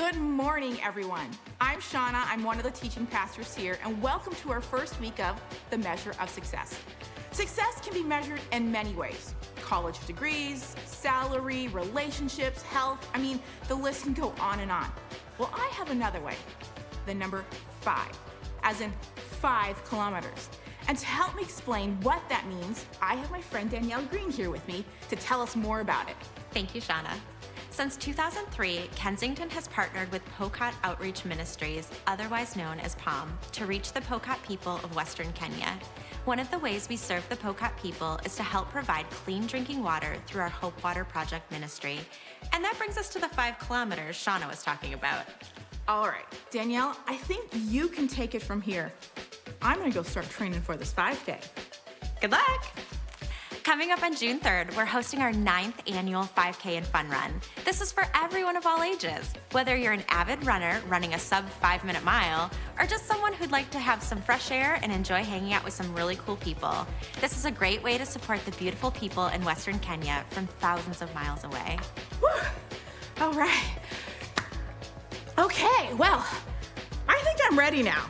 Good morning, everyone. I'm Shauna. I'm one of the teaching pastors here, and welcome to our first week of The Measure of Success. Success can be measured in many ways. College degrees, salary, relationships, health. The list can go on and on. Well, I have another way. The number 5, as in 5 kilometers. And to help me explain what that means, I have my friend Danielle Green here with me to tell us more about it. Thank you, Shauna. Since 2003, Kensington has partnered with Pokot Outreach Ministries, otherwise known as POM, to reach the Pokot people of Western Kenya. One of the ways we serve the Pokot people is to help provide clean drinking water through our Hope Water Project ministry. And that brings us to the 5 kilometers Shauna was talking about. All right, Danielle, I think you can take it from here. I'm gonna go start training for this 5K. Good luck! Coming up on June 3rd, we're hosting our 9th annual 5K and Fun Run. This is for everyone of all ages. Whether you're an avid runner running a sub 5-minute mile, or just someone who'd like to have some fresh air and enjoy hanging out with some really cool people, this is a great way to support the beautiful people in Western Kenya from thousands of miles away. Woo! All right. Okay, well, I think I'm ready now.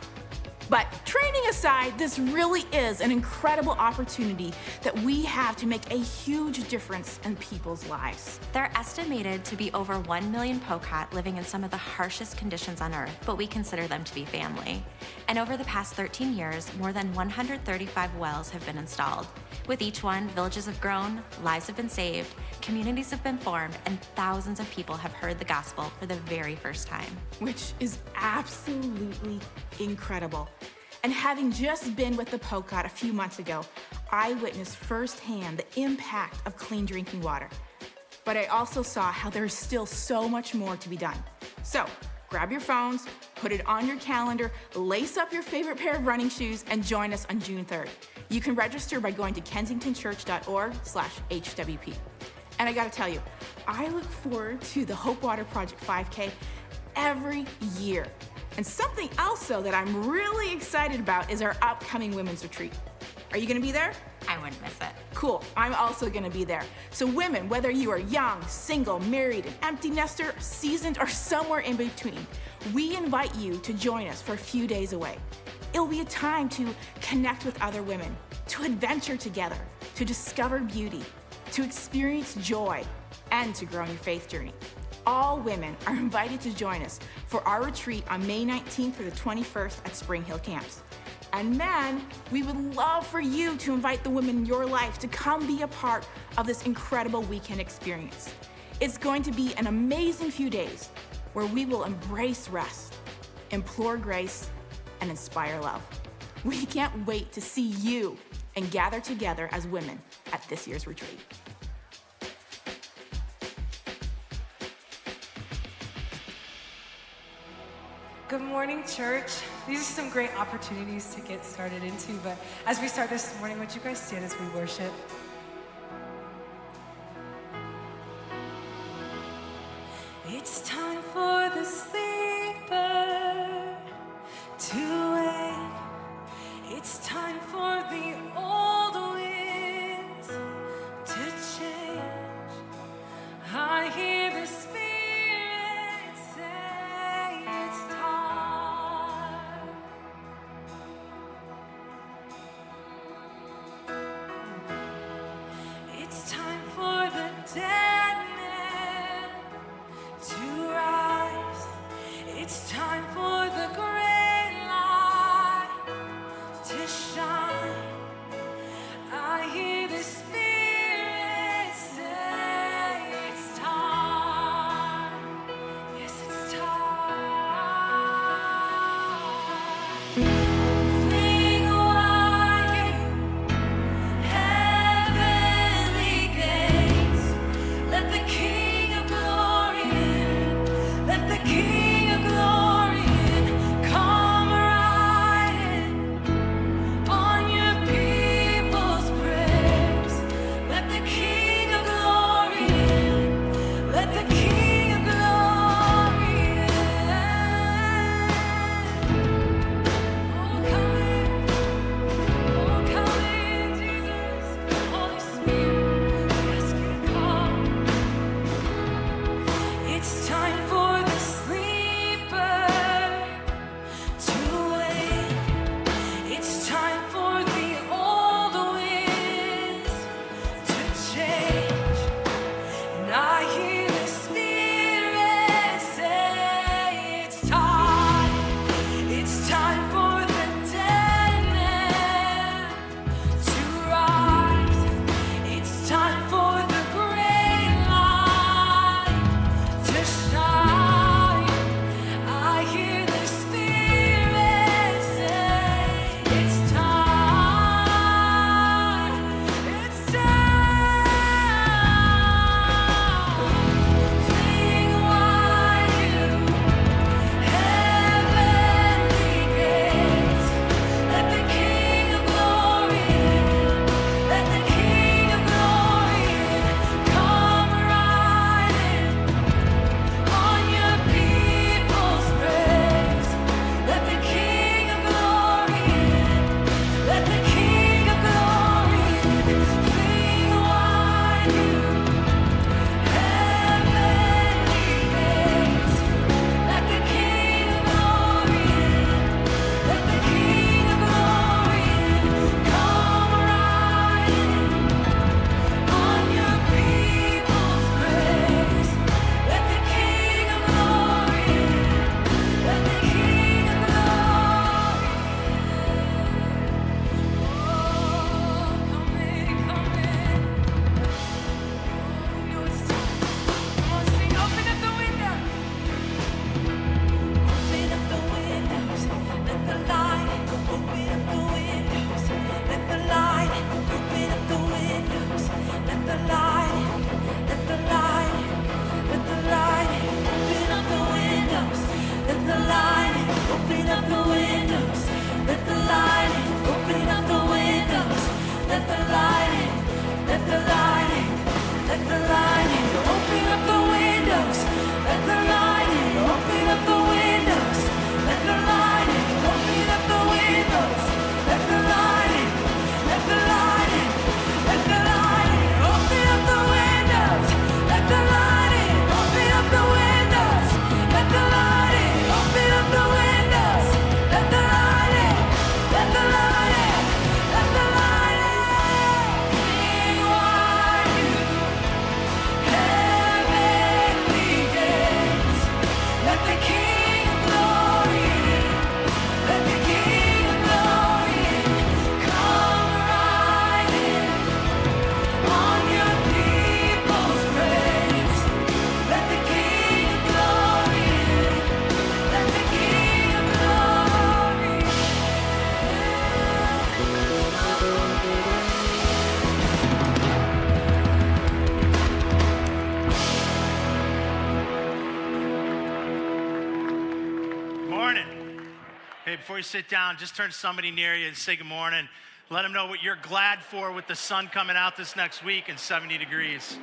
But training aside, this really is an incredible opportunity that we have to make a huge difference in people's lives. There are estimated to be over 1 million Pokot living in some of the harshest conditions on Earth, but we consider them to be family. And over the past 13 years, more than 135 wells have been installed. With each one, villages have grown, lives have been saved, communities have been formed, and thousands of people have heard the gospel for the very first time. Which is absolutely incredible. And having just been with the Pokot a few months ago, I witnessed firsthand the impact of clean drinking water. But I also saw how there is still so much more to be done. So grab your phones, put it on your calendar, lace up your favorite pair of running shoes, and join us on June 3rd. You can register by going to kensingtonchurch.org/HWP. And I gotta tell you, I look forward to the Hope Water Project 5K every year. And something else, though, that I'm really excited about is our upcoming women's retreat. Are you gonna be there? I wouldn't miss it. Cool, I'm also gonna be there. So women, whether you are young, single, married, an empty nester, seasoned, or somewhere in between, we invite you to join us for a few days away. It'll be a time to connect with other women, to adventure together, to discover beauty, to experience joy, and to grow in your faith journey. All women are invited to join us for our retreat on May 19th through the 21st at Spring Hill Camps. And men, we would love for you to invite the women in your life to come be a part of this incredible weekend experience. It's going to be an amazing few days where we will embrace rest, implore grace, and inspire love. We can't wait to see you and gather together as women at this year's retreat. Good morning, church. These are some great opportunities to get started into, but as we start this morning, would you guys stand as we worship? It's time for the sleeper to wake. It's time for the old winds to change. I hear the Spirit say it's time. It's time for the dead man to rise. we sit down, just turn to somebody near you and say good morning. Let them know what you're glad for with the sun coming out this next week and 70 degrees.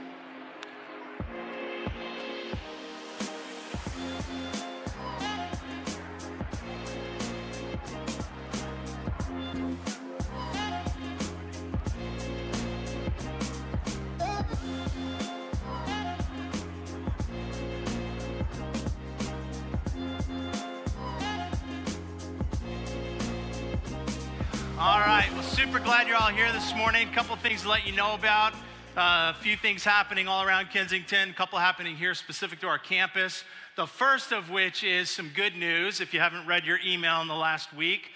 All right, well, super glad you're all here this morning. A couple things to let you know about. A few things happening all around Kensington, a couple happening here specific to our campus. The first of which is some good news. If you haven't read your email in the last week,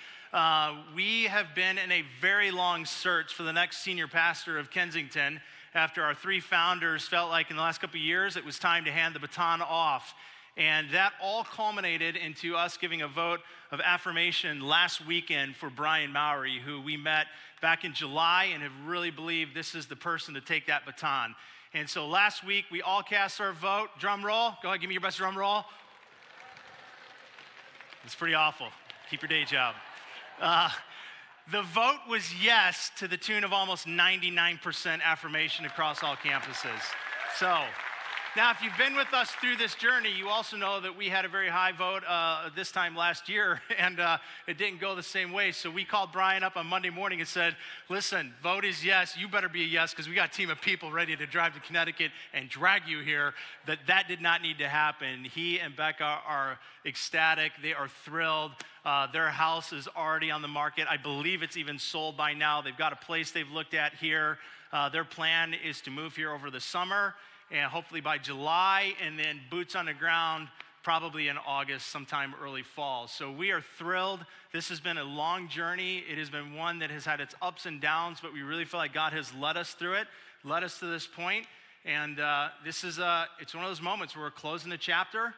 we have been in a very long search for the next senior pastor of Kensington after our three founders felt like in the last couple of years it was time to hand the baton off. And that all culminated into us giving a vote of affirmation last weekend for Brian Mowry, who we met back in July and have really believed this is the person to take that baton. And so last week, we all cast our vote. Drum roll. Go ahead, give me your best drum roll. It's pretty awful. Keep your day job. The vote was yes to the tune of almost 99% affirmation across all campuses. So, now, if you've been with us through this journey, you also know that we had a very high vote this time last year, and it didn't go the same way. So we called Brian up on Monday morning and said, listen, vote is yes. You better be a yes, because we got a team of people ready to drive to Connecticut and drag you here. That did not need to happen. He and Becca are ecstatic. They are thrilled. Their house is already on the market. I believe it's even sold by now. They've got a place they've looked at here. Their plan is to move here over the summer, and hopefully by July, and then boots on the ground probably in August, sometime early fall. So we are thrilled. This has been a long journey. It has been one that has had its ups and downs, but we really feel like God has led us through it, led us to this point. And it's one of those moments where we're closing the chapter,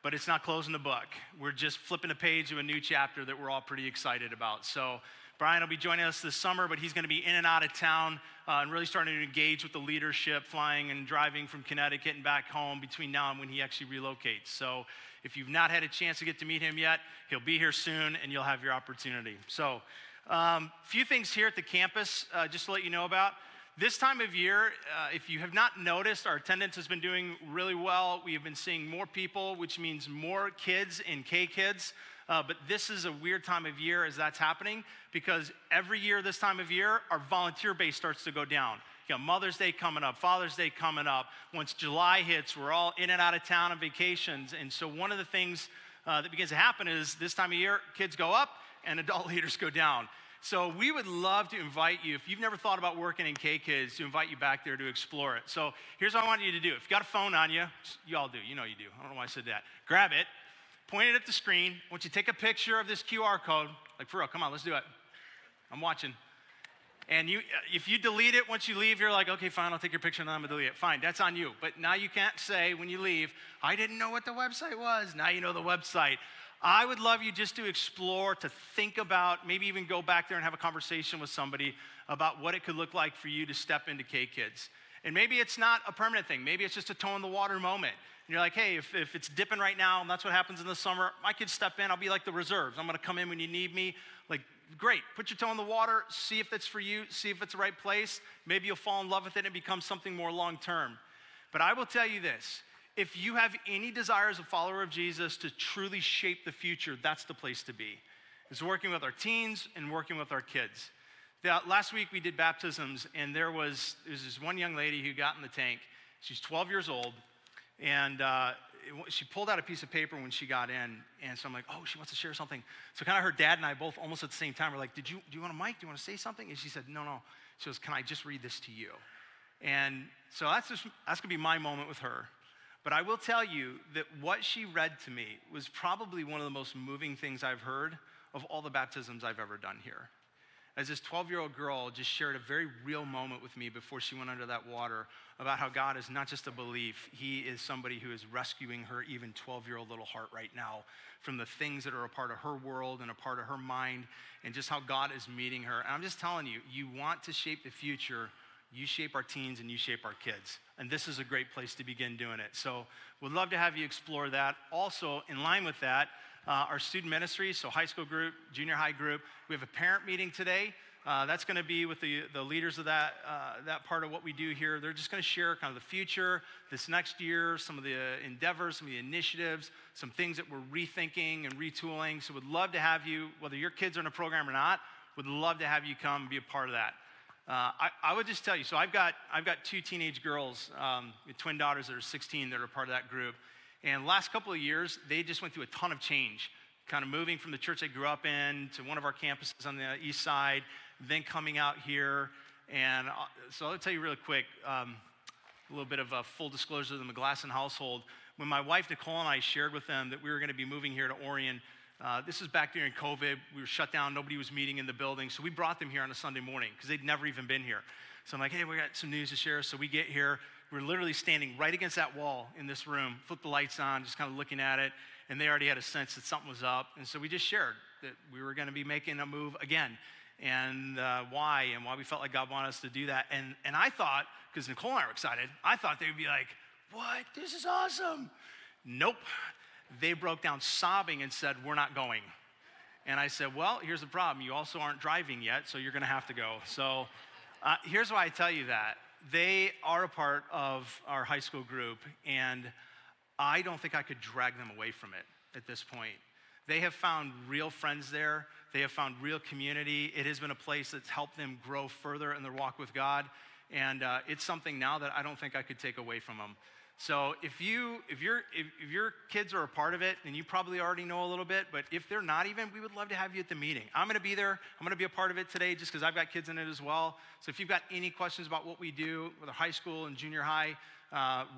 but it's not closing the book. We're just flipping a page to a new chapter that we're all pretty excited about. So Brian will be joining us this summer, but he's going to be in and out of town and really starting to engage with the leadership, flying and driving from Connecticut and back home between now and when he actually relocates. So if you've not had a chance to get to meet him yet, he'll be here soon and you'll have your opportunity. So a few things here at the campus just to let you know about. This time of year, if you have not noticed, our attendance has been doing really well. We have been seeing more people, which means more kids and K-kids. But this is a weird time of year as that's happening, because every year this time of year, our volunteer base starts to go down. You know, Mother's Day coming up, Father's Day coming up. Once July hits, we're all in and out of town on vacations. And so one of the things that begins to happen is this time of year, kids go up and adult leaders go down. So we would love to invite you, if you've never thought about working in K-Kids, to invite you back there to explore it. So here's what I want you to do. If you got a phone on you, you all do, you know you do. I don't know why I said that. Grab it, point it at the screen. I want you to take a picture of this QR code. Like, for real, come on, let's do it. I'm watching. And if you delete it once you leave, you're like, okay, fine, I'll take your picture and then I'm gonna delete it. Fine, that's on you. But now you can't say when you leave, I didn't know what the website was. Now you know the website. I would love you just to explore, to think about, maybe even go back there and have a conversation with somebody about what it could look like for you to step into K-Kids. And maybe it's not a permanent thing. Maybe it's just a toe in the water moment. And you're like, hey, if it's dipping right now, and that's what happens in the summer, my kids step in, I'll be like the reserves. I'm gonna come in when you need me. Like, great, put your toe in the water, see if it's for you, see if it's the right place. Maybe you'll fall in love with it and become something more long-term. But I will tell you this, if you have any desire as a follower of Jesus to truly shape the future, that's the place to be. It's working with our teens and working with our kids. Last week we did baptisms, and there was this one young lady who got in the tank. She's 12 years old, and she pulled out a piece of paper when she got in, and so I'm like, oh, she wants to share something. So kind of her dad and I both almost at the same time were like, do you want a mic? Do you want to say something? And she said, no. She goes, can I just read this to you? And so that's gonna be my moment with her. But I will tell you that what she read to me was probably one of the most moving things I've heard of all the baptisms I've ever done here. As this 12-year-old girl just shared a very real moment with me before she went under that water about how God is not just a belief, he is somebody who is rescuing her even 12-year-old little heart right now from the things that are a part of her world and a part of her mind, and just how God is meeting her. And I'm just telling you, you want to shape the future, you shape our teens and you shape our kids. And this is a great place to begin doing it. So we'd love to have you explore that. Also, in line with that, our student ministry, so high school group, junior high group. We have a parent meeting today. That's going to be with the leaders of that part of what we do here. They're just going to share kind of the future, this next year, some of the endeavors, some of the initiatives, some things that we're rethinking and retooling. So we'd love to have you, whether your kids are in a program or not, would love to have you come and be a part of that. I would just tell you, so I've got 2 teenage girls, twin daughters that are 16 that are part of that group. And the last couple of years, they just went through a ton of change, kind of moving from the church they grew up in to one of our campuses on the east side, then coming out here. And so I'll tell you really quick, a little bit of a full disclosure of the McGlasson household. When my wife, Nicole, and I shared with them that we were going to be moving here to Orion, this was back during COVID. We were shut down. Nobody was meeting in the building. So we brought them here on a Sunday morning because they'd never even been here. So I'm like, hey, we got some news to share. So we get here. We're literally standing right against that wall in this room, flip the lights on, just kind of looking at it. And they already had a sense that something was up. And so we just shared that we were going to be making a move again. And why we felt like God wanted us to do that. And I thought, because Nicole and I were excited, I thought they would be like, what? This is awesome. Nope. They broke down sobbing and said, we're not going. And I said, well, here's the problem. You also aren't driving yet, so you're going to have to go. So here's why I tell you that. They are a part of our high school group, and I don't think I could drag them away from it at this point. They have found real friends there. They have found real community. It has been a place that's helped them grow further in their walk with God, and it's something now that I don't think I could take away from them. So if your kids are a part of it, then you probably already know a little bit, but if they're not even, we would love to have you at the meeting. I'm going to be there. I'm going to be a part of it today just because I've got kids in it as well. So if you've got any questions about what we do with our high school and junior high,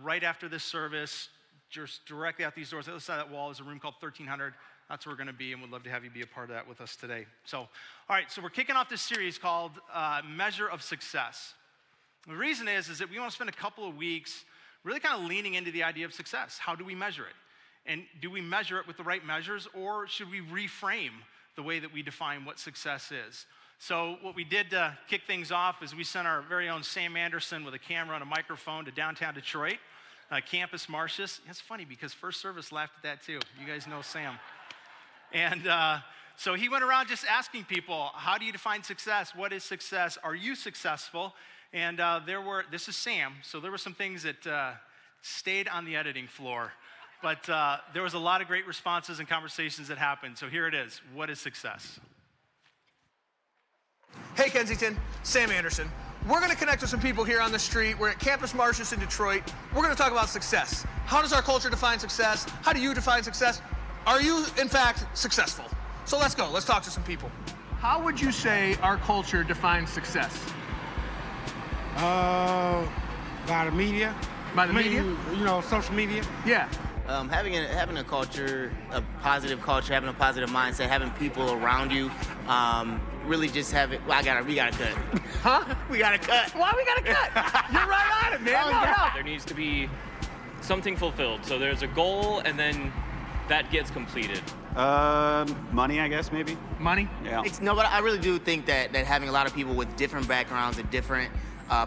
right after this service, just directly out these doors, the other side of that wall is a room called 1300. That's where we're going to be, and we'd love to have you be a part of that with us today. So, all right, so we're kicking off this series called Measure of Success. The reason is that we want to spend a couple of weeks really kind of leaning into the idea of success. How do we measure it? And do we measure it with the right measures, or should we reframe the way that we define what success is? So what we did to kick things off is we sent our very own Sam Anderson with a camera and a microphone to downtown Detroit, Campus Martius. It's funny because First Service laughed at that too. You guys know Sam. And so he went around just asking people, how do you define success? What is success? Are you successful? And this is Sam, so there were some things that stayed on the editing floor. But there was a lot of great responses and conversations that happened. So here it is. What is success? Hey, Kensington, Sam Anderson. We're going to connect with some people here on the street. We're at Campus Martius in Detroit. We're going to talk about success. How does our culture define success? How do you define success? Are you, in fact, successful? So let's go. Let's talk to some people. How would you say our culture defines success? By the media. By the media? You know, social media. Yeah. Having a culture, a positive culture, having a positive mindset, having people around you, really just have it. Well, we gotta cut. Huh? We gotta cut. Why we gotta cut? You're right on it, man. No. There needs to be something fulfilled. So there's a goal, and then that gets completed. Money, I guess, maybe. Money? Yeah. But I really do think that having a lot of people with different backgrounds and different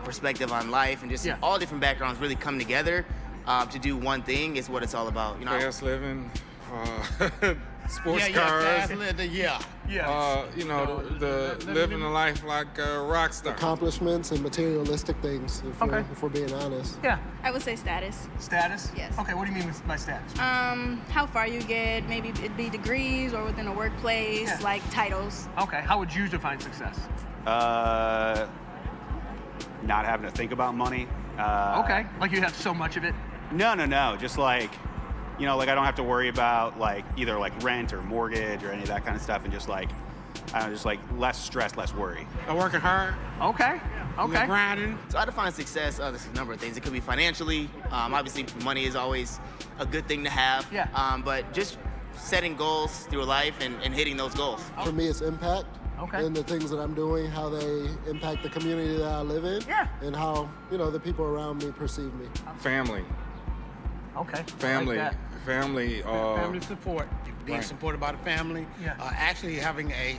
perspective on life and just all different backgrounds really come together to do one thing is what it's all about. You know, Fast living, sports cars. Fast living, you know, the living a life like a rock star. Accomplishments and materialistic things, if we're being honest. Yeah. I would say status. Status? Yes. Okay, what do you mean by status? How far you get, maybe it'd be degrees or within a workplace, like titles. Okay, how would you define success? Not having to think about money. Okay, like you have so much of it? No. Just like, you know, like I don't have to worry about like either like rent or mortgage or any of that kind of stuff, and just like, I don't know, just like less stress, less worry. I'm working hard. Okay. Grinding. So I define success, there's a number of things. It could be financially. Obviously, money is always a good thing to have. Yeah. But just setting goals through life and hitting those goals. For me, it's impact. Okay. And the things that I'm doing, how they impact the community that I live in. Yeah. And how, you know, the people around me perceive me. Family. Okay. Family. I like that. Family. Family support. Being supported by the family. Yeah. Actually having a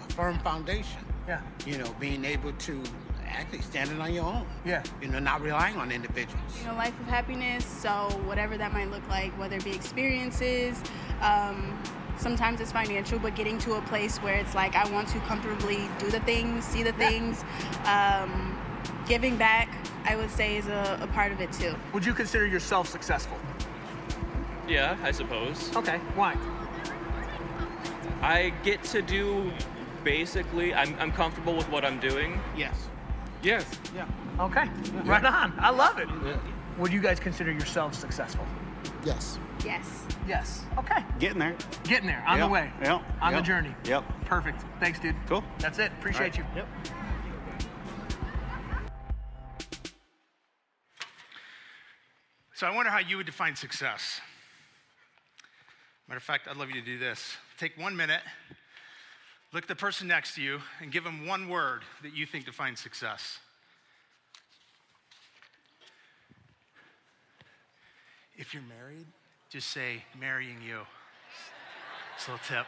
firm foundation. Yeah. You know, being able to actually standing on your own. Yeah. You know, not relying on individuals. You know, life of happiness, so whatever that might look like, whether it be experiences, Sometimes it's financial, but getting to a place where it's like I want to comfortably do the things, see the things. Giving back, I would say, is a part of it too. Would you consider yourself successful? Yeah, I suppose. Okay, why? I get to do basically, I'm comfortable with what I'm doing. Yes. Yes. Yeah. Okay, right on. I love it. Yeah. Would you guys consider yourselves successful? Yes. Yes. Yes. Okay. Getting there. Getting there, on the way. Yep. On the journey. Yep. Perfect. Thanks, dude. Cool. That's it. Appreciate you. Yep. So I wonder how you would define success. Matter of fact, I'd love you to do this. Take 1 minute, look at the person next to you, and give them one word that you think defines success. If you're married, just say, marrying you. Just a little tip.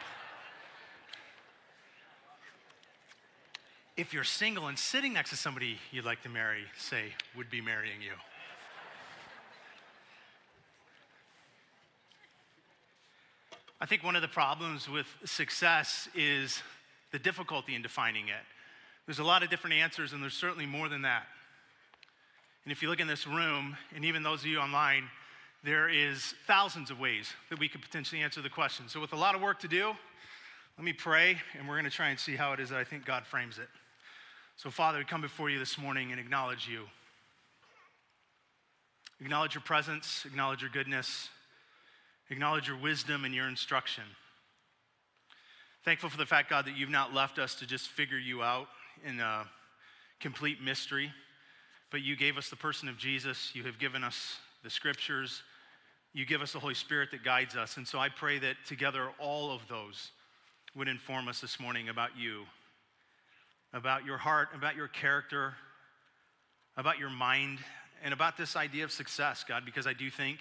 If you're single and sitting next to somebody you'd like to marry, say, would be marrying you. I think one of the problems with success is the difficulty in defining it. There's a lot of different answers, and there's certainly more than that. And if you look in this room, and even those of you online, there is thousands of ways that we could potentially answer the question. So with a lot of work to do, let me pray, and we're going to try and see how it is that I think God frames it. So Father, we come before you this morning and acknowledge you. Acknowledge your presence, acknowledge your goodness, acknowledge your wisdom and your instruction. Thankful for the fact, God, that you've not left us to just figure you out in a complete mystery, but you gave us the person of Jesus. You have given us the scriptures. You give us the Holy Spirit that guides us. And so I pray that together all of those would inform us this morning about you, about your heart, about your character, about your mind, and about this idea of success, God, because I do think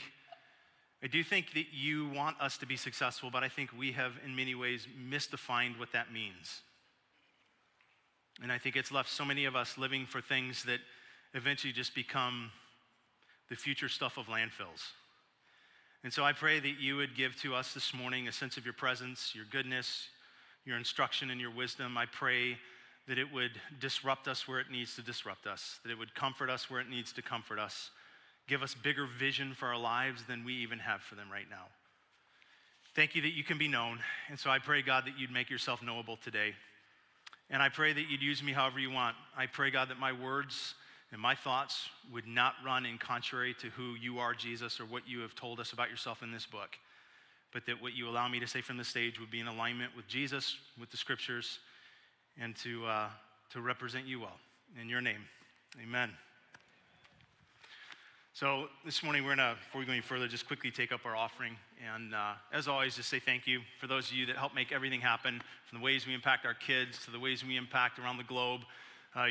that you want us to be successful, but I think we have in many ways misdefined what that means. And I think it's left so many of us living for things that eventually just become the future stuff of landfills. And so I pray that you would give to us this morning a sense of your presence, your goodness, your instruction, and your wisdom. I pray that it would disrupt us where it needs to disrupt us, that it would comfort us where it needs to comfort us, give us bigger vision for our lives than we even have for them right now. Thank you that you can be known. And so I pray, God, that you'd make yourself knowable today. And I pray that you'd use me however you want. I pray, God, that my words and my thoughts would not run in contrary to who you are, Jesus, or what you have told us about yourself in this book, but that what you allow me to say from the stage would be in alignment with Jesus, with the scriptures, and to represent you well. In your name, amen. So this morning, we're gonna, before we go any further, just quickly take up our offering. And as always, just say thank you for those of you that help make everything happen, from the ways we impact our kids to the ways we impact around the globe.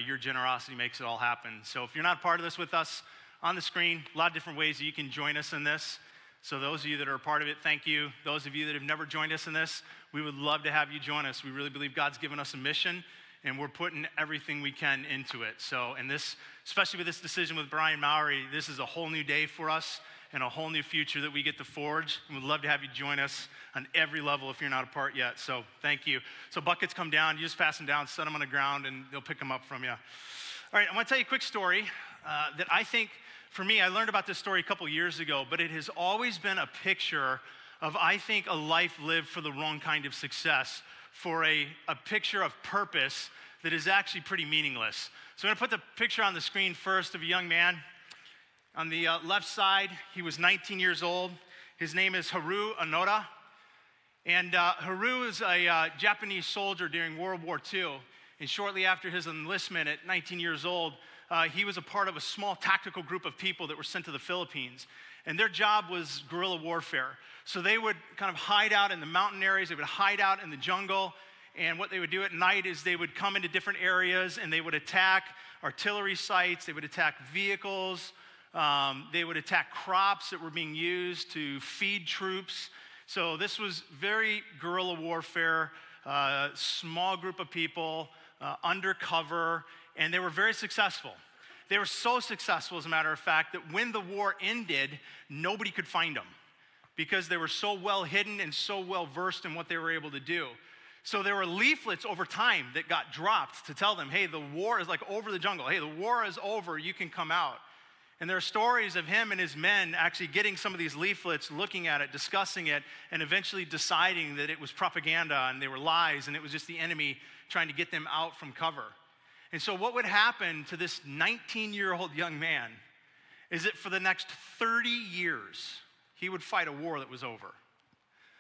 Your generosity makes it all happen. So if you're not part of this with us, on the screen, a lot of different ways that you can join us in this. So those of you that are a part of it, thank you. Those of you that have never joined us in this, we would love to have you join us. We really believe God's given us a mission, and we're putting everything we can into it. So, and this, especially with this decision with Brian Mowry, this is a whole new day for us and a whole new future that we get to forge. And we'd love to have you join us on every level if you're not a part yet. So thank you. So buckets come down, you just pass them down, set them on the ground, and they'll pick them up from you. All right, I want to tell you a quick story that I think, for me, I learned about this story a couple years ago, but it has always been a picture of, I think, a life lived for the wrong kind of success, for a picture of purpose that is actually pretty meaningless. So I'm gonna put the picture on the screen first of a young man. On the left side, he was 19 years old. His name is Haru Onoda. And Haru is a Japanese soldier during World War II. And shortly after his enlistment at 19 years old, he was a part of a small tactical group of people that were sent to the Philippines. And their job was guerrilla warfare. So they would kind of hide out in the mountain areas, they would hide out in the jungle, and what they would do at night is they would come into different areas and they would attack artillery sites, they would attack vehicles, they would attack crops that were being used to feed troops. So this was very guerrilla warfare, small group of people, undercover, and they were very successful. They were so successful, as a matter of fact, that when the war ended, nobody could find them. because they were so well hidden and so well versed in what they were able to do. So there were leaflets over time that got dropped to tell them, hey, the war is like over the jungle. Hey, the war is over, you can come out. And there are stories of him and his men actually getting some of these leaflets, looking at it, discussing it, and eventually deciding that it was propaganda and they were lies and it was just the enemy trying to get them out from cover. And so what would happen to this 19-year-old young man is that for the next 30 years, he would fight a war that was over.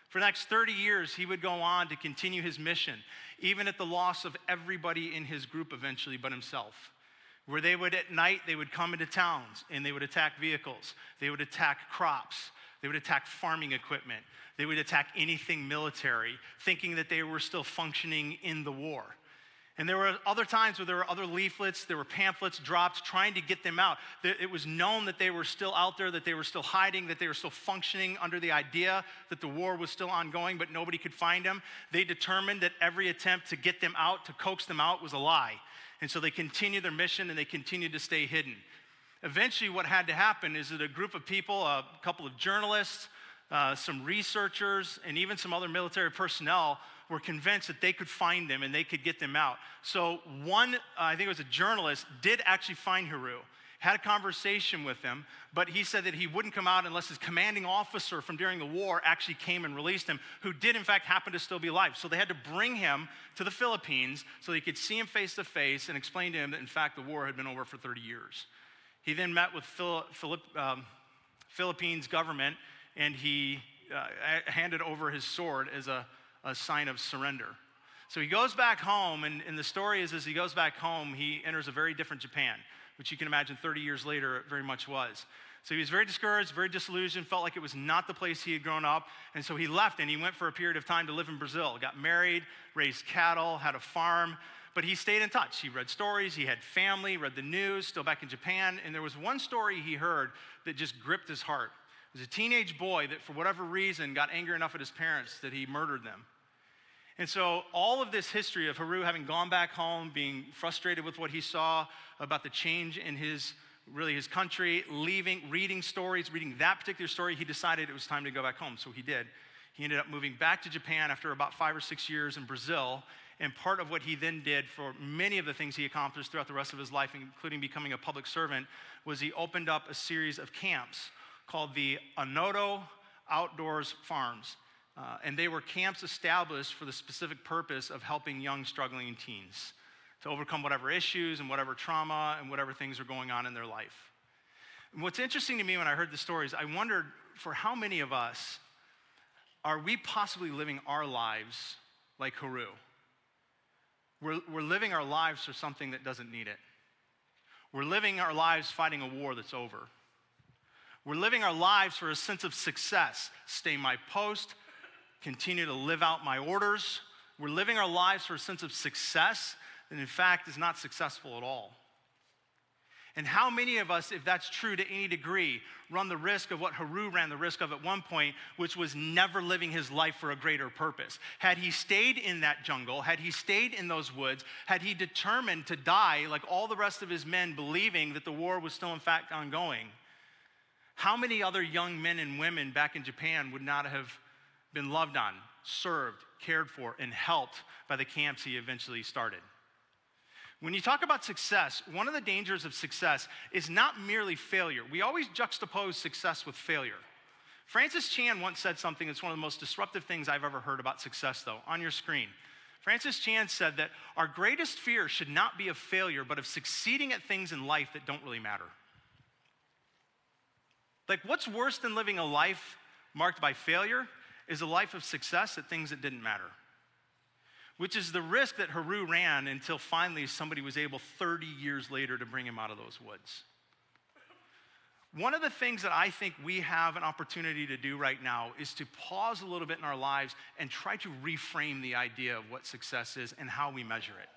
For the next 30 years, he would go on to continue his mission, even at the loss of everybody in his group eventually but himself. Where they would, at night, they would come into towns and they would attack vehicles. They would attack crops. They would attack farming equipment. They would attack anything military, thinking that they were still functioning in the war. And there were other times where there were other leaflets, there were pamphlets dropped trying to get them out. It was known that they were still out there, that they were still hiding, that they were still functioning under the idea that the war was still ongoing, but nobody could find them. They determined that every attempt to get them out, to coax them out, was a lie. And so they continued their mission and they continued to stay hidden. Eventually what had to happen is that a group of people, a couple of journalists, some researchers, and even some other military personnel were convinced that they could find them and they could get them out. So one, I think it was a journalist, did actually find Heru, had a conversation with him, but he said that he wouldn't come out unless his commanding officer from during the war actually came and released him, who did in fact happen to still be alive. So they had to bring him to the Philippines so they could see him face to face and explain to him that in fact the war had been over for 30 years. He then met with Philippines government and he handed over his sword as a sign of surrender. So he goes back home, and the story is as he goes back home, he enters a very different Japan, which you can imagine 30 years later it very much was. So he was very discouraged, very disillusioned, felt like it was not the place he had grown up, and so he left and he went for a period of time to live in Brazil, got married, raised cattle, had a farm, but he stayed in touch. He read stories, he had family, read the news, still back in Japan, and there was one story he heard that just gripped his heart. It was a teenage boy that for whatever reason got angry enough at his parents that he murdered them. And so all of this history of Heru having gone back home, being frustrated with what he saw about the change in his country, leaving, reading stories, reading that particular story, he decided it was time to go back home. So he did. He ended up moving back to Japan after about 5 or 6 years in Brazil. And part of what he then did for many of the things he accomplished throughout the rest of his life, including becoming a public servant, was he opened up a series of camps called the Anoto Outdoors Farms. And they were camps established for the specific purpose of helping young struggling teens to overcome whatever issues and whatever trauma and whatever things are going on in their life. And what's interesting to me when I heard the stories, I wondered for how many of us are we possibly living our lives like Heru? We're living our lives for something that doesn't need it. We're living our lives fighting a war that's over. We're living our lives for a sense of success, stay my post, continue to live out my orders. We're living our lives for a sense of success that in fact is not successful at all. And how many of us, if that's true to any degree, run the risk of what Heru ran the risk of at one point, which was never living his life for a greater purpose? Had he stayed in that jungle, had he stayed in those woods, had he determined to die like all the rest of his men, believing that the war was still in fact ongoing, how many other young men and women back in Japan would not have been loved on, served, cared for, and helped by the camps he eventually started? When you talk about success, one of the dangers of success is not merely failure. We always juxtapose success with failure. Francis Chan once said something that's one of the most disruptive things I've ever heard about success, though, on your screen. Francis Chan said that our greatest fear should not be of failure, but of succeeding at things in life that don't really matter. Like, what's worse than living a life marked by failure is a life of success at things that didn't matter, which is the risk that Heru ran until finally somebody was able 30 years later to bring him out of those woods. One of the things that I think we have an opportunity to do right now is to pause a little bit in our lives and try to reframe the idea of what success is and how we measure it.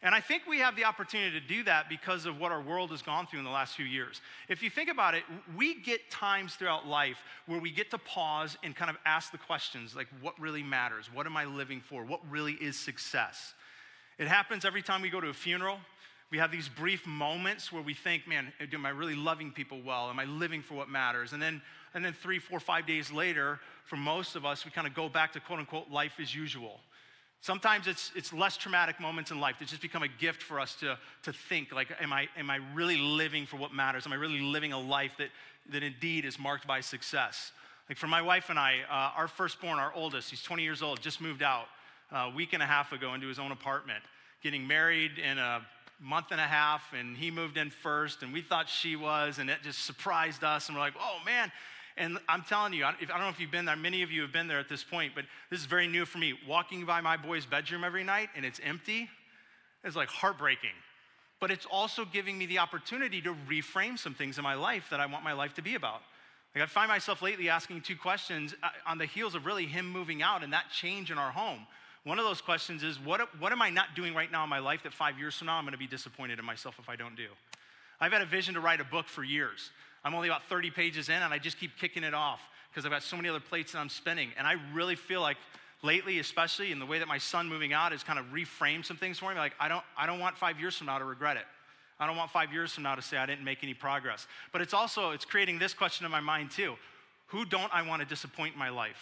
And I think we have the opportunity to do that because of what our world has gone through in the last few years. If you think about it, we get times throughout life where we get to pause and kind of ask the questions like, what really matters? What am I living for? What really is success? It happens every time we go to a funeral. We have these brief moments where we think, man, am I really loving people well? Am I living for what matters? And then 3, 4, 5 days later, for most of us, we kind of go back to quote unquote life as usual. Sometimes it's less traumatic moments in life that just become a gift for us to think, like, am I really living for what matters? Am I really living a life that indeed is marked by success? Like for my wife and I, our firstborn, our oldest, he's 20 years old, just moved out a week and a half ago into his own apartment, getting married in a month and a half, and he moved in first, and we thought she was, and it just surprised us, and we're like, oh man. And I'm telling you, I don't know if you've been there, many of you have been there at this point, but this is very new for me. Walking by my boy's bedroom every night and it's empty is like heartbreaking. But it's also giving me the opportunity to reframe some things in my life that I want my life to be about. Like I find myself lately asking 2 questions on the heels of really him moving out and that change in our home. One of those questions is, what am I not doing right now in my life that 5 years from now I'm gonna be disappointed in myself if I don't do? I've had a vision to write a book for years. I'm only about 30 pages in and I just keep kicking it off because I've got so many other plates that I'm spinning. And I really feel like lately, especially in the way that my son moving out has kind of reframed some things for me, like I don't want 5 years from now to regret it. I don't want 5 years from now to say I didn't make any progress. But it's creating this question in my mind too. Who don't I want to disappoint in my life?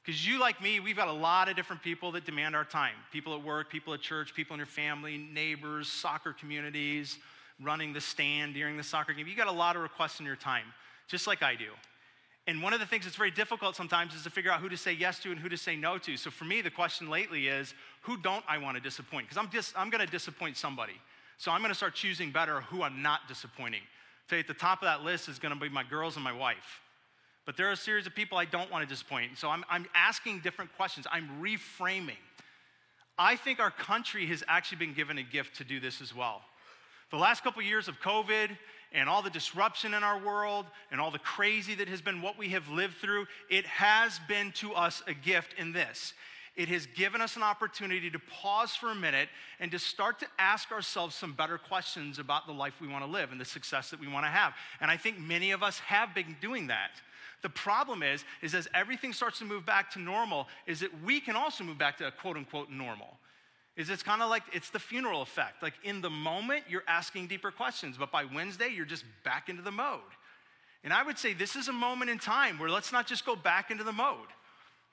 Because you, like me, we've got a lot of different people that demand our time. People at work, people at church, people in your family, neighbors, soccer communities, running the stand during the soccer game. You got a lot of requests in your time, just like I do. And one of the things that's very difficult sometimes is to figure out who to say yes to and who to say no to. So for me, the question lately is, who don't I want to disappoint? Because I'm going to disappoint somebody. So I'm going to start choosing better who I'm not disappointing. So at the top of that list is going to be my girls and my wife. But there are a series of people I don't want to disappoint. So I'm asking different questions. I'm reframing. I think our country has actually been given a gift to do this as well. The last couple years of COVID and all the disruption in our world and all the crazy that has been what we have lived through, it has been to us a gift in this. It has given us an opportunity to pause for a minute and to start to ask ourselves some better questions about the life we want to live and the success that we want to have. And I think many of us have been doing that. The problem is as everything starts to move back to normal, is that we can also move back to a quote unquote normal. It's kind of like, it's the funeral effect. Like in the moment, you're asking deeper questions, but by Wednesday, you're just back into the mode. And I would say this is a moment in time where let's not just go back into the mode.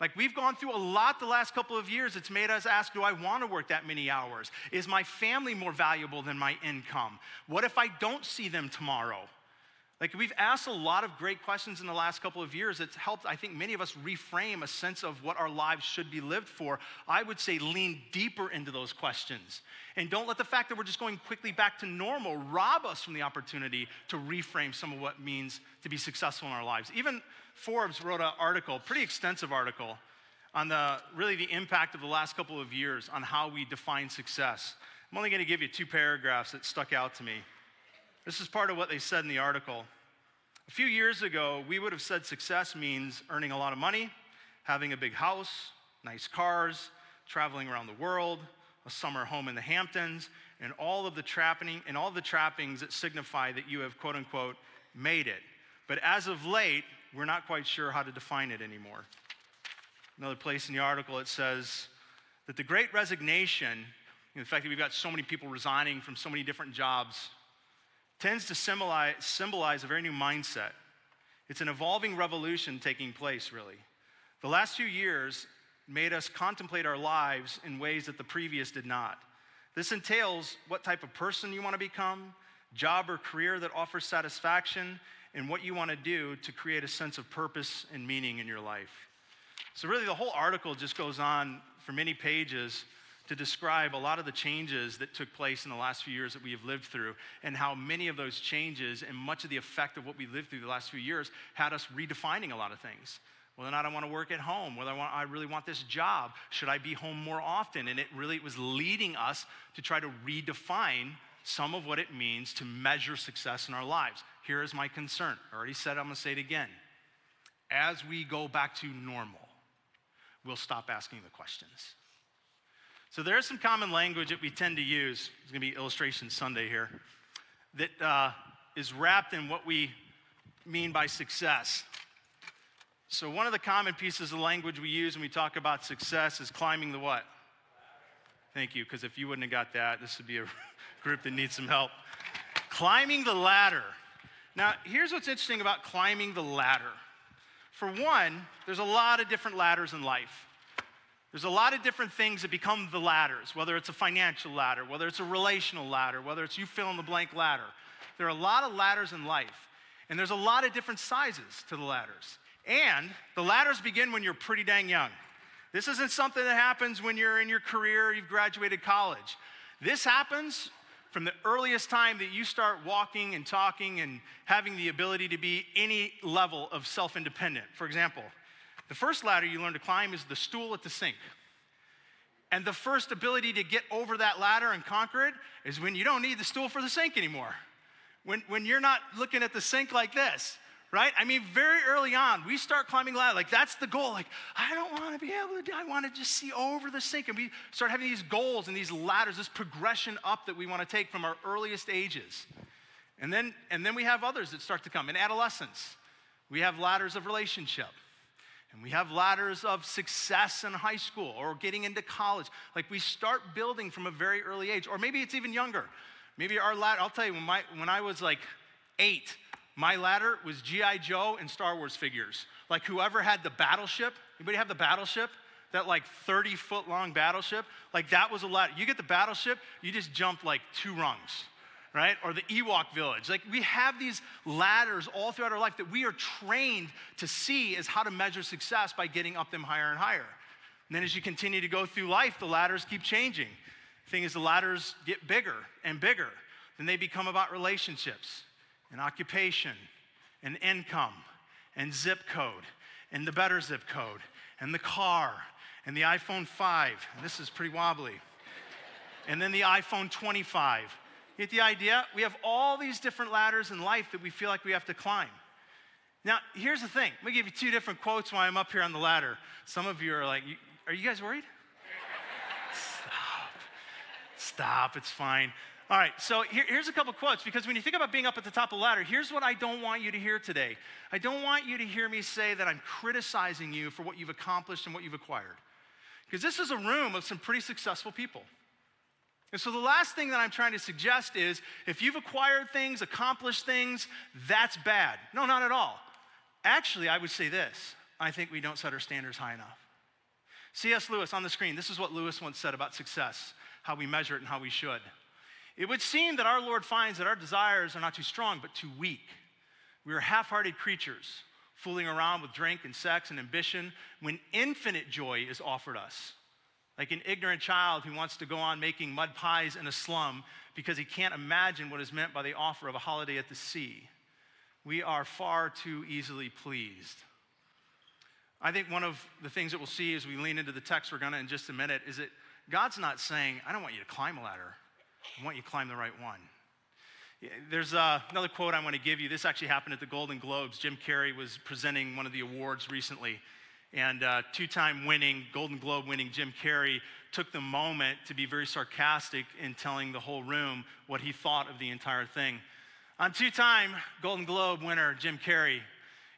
Like we've gone through a lot the last couple of years. It's made us ask, do I want to work that many hours? Is my family more valuable than my income? What if I don't see them tomorrow? Like we've asked a lot of great questions in the last couple of years. It's helped, I think, many of us reframe a sense of what our lives should be lived for. I would say lean deeper into those questions. And don't let the fact that we're just going quickly back to normal rob us from the opportunity to reframe some of what it means to be successful in our lives. Even Forbes wrote an article, pretty extensive article, on the impact of the last couple of years on how we define success. I'm only going to give you 2 paragraphs that stuck out to me. This is part of what they said in the article. A few years ago, we would have said success means earning a lot of money, having a big house, nice cars, traveling around the world, a summer home in the Hamptons, and all of the trappings that signify that you have, quote unquote, made it. But as of late, we're not quite sure how to define it anymore. Another place in the article, it says that the great resignation, the fact that we've got so many people resigning from so many different jobs, tends to symbolize a very new mindset. It's an evolving revolution taking place, really. The last few years made us contemplate our lives in ways that the previous did not. This entails what type of person you want to become, job or career that offers satisfaction, and what you want to do to create a sense of purpose and meaning in your life. So really the whole article just goes on for many pages to describe a lot of the changes that took place in the last few years that we have lived through, and how many of those changes and much of the effect of what we lived through the last few years had us redefining a lot of things. Whether or not I want to work at home, whether I really want this job, should I be home more often? And it was leading us to try to redefine some of what it means to measure success in our lives. Here is my concern. I already said it, I'm going to say it again. As we go back to normal, we'll stop asking the questions. So there's some common language that we tend to use. It's going to be Illustration Sunday here. That is wrapped in what we mean by success. So one of the common pieces of language we use when we talk about success is climbing the what? Thank you, because if you wouldn't have got that, this would be a group that needs some help. Climbing the ladder. Now, here's what's interesting about climbing the ladder. For one, there's a lot of different ladders in life. There's a lot of different things that become the ladders, whether it's a financial ladder, whether it's a relational ladder, whether it's you fill in the blank ladder. There are a lot of ladders in life, and there's a lot of different sizes to the ladders. And the ladders begin when you're pretty dang young. This isn't something that happens when you're in your career, you've graduated college. This happens from the earliest time that you start walking and talking and having the ability to be any level of self-independent. For example, the first ladder you learn to climb is the stool at the sink. And the first ability to get over that ladder and conquer it is when you don't need the stool for the sink anymore. When you're not looking at the sink like this, right? I mean, very early on, we start climbing ladder. Like, that's the goal. Like, I don't want to be able to do, I want to just see over the sink. And we start having these goals and these ladders, this progression up that we want to take from our earliest ages. And then we have others that start to come. In adolescence, we have ladders of relationship. And we have ladders of success in high school or getting into college. Like, we start building from a very early age. Or maybe it's even younger. Maybe our ladder, I'll tell you, when I was like 8, my ladder was G.I. Joe and Star Wars figures. Like, whoever had the battleship, anybody have the battleship? That like 30-foot long battleship? Like, that was a ladder. You get the battleship, you just jump like 2 rungs, right? Or the Ewok village. Like, we have these ladders all throughout our life that we are trained to see as how to measure success by getting up them higher and higher. And then as you continue to go through life, the ladders keep changing. The thing is, the ladders get bigger and bigger. Then they become about relationships and occupation and income and zip code and the better zip code and the car and the iPhone 5. And this is pretty wobbly. And then the iPhone 25. You get the idea? We have all these different ladders in life that we feel like we have to climb. Now, here's the thing. Let me give you 2 different quotes while I'm up here on the ladder. Some of you are like, are you guys worried? Stop, it's fine. All right, so here's a couple quotes, because when you think about being up at the top of the ladder, here's what I don't want you to hear today. I don't want you to hear me say that I'm criticizing you for what you've accomplished and what you've acquired. Because this is a room of some pretty successful people. And so the last thing that I'm trying to suggest is, if you've acquired things, accomplished things, that's bad. No, not at all. Actually, I would say this. I think we don't set our standards high enough. C.S. Lewis on the screen, this is what Lewis once said about success, how we measure it and how we should. It would seem that our Lord finds that our desires are not too strong, but too weak. We are half-hearted creatures, fooling around with drink and sex and ambition when infinite joy is offered us. Like an ignorant child who wants to go on making mud pies in a slum because he can't imagine what is meant by the offer of a holiday at the sea. We are far too easily pleased. I think one of the things that we'll see as we lean into the text we're gonna in just a minute is that God's not saying, I don't want you to climb a ladder. I want you to climb the right one. There's another quote I want to give you. This actually happened at the Golden Globes. Jim Carrey was presenting one of the awards recently. And 2-time winning, Golden Globe winning Jim Carrey took the moment to be very sarcastic in telling the whole room what he thought of the entire thing. I'm 2-time Golden Globe winner Jim Carrey.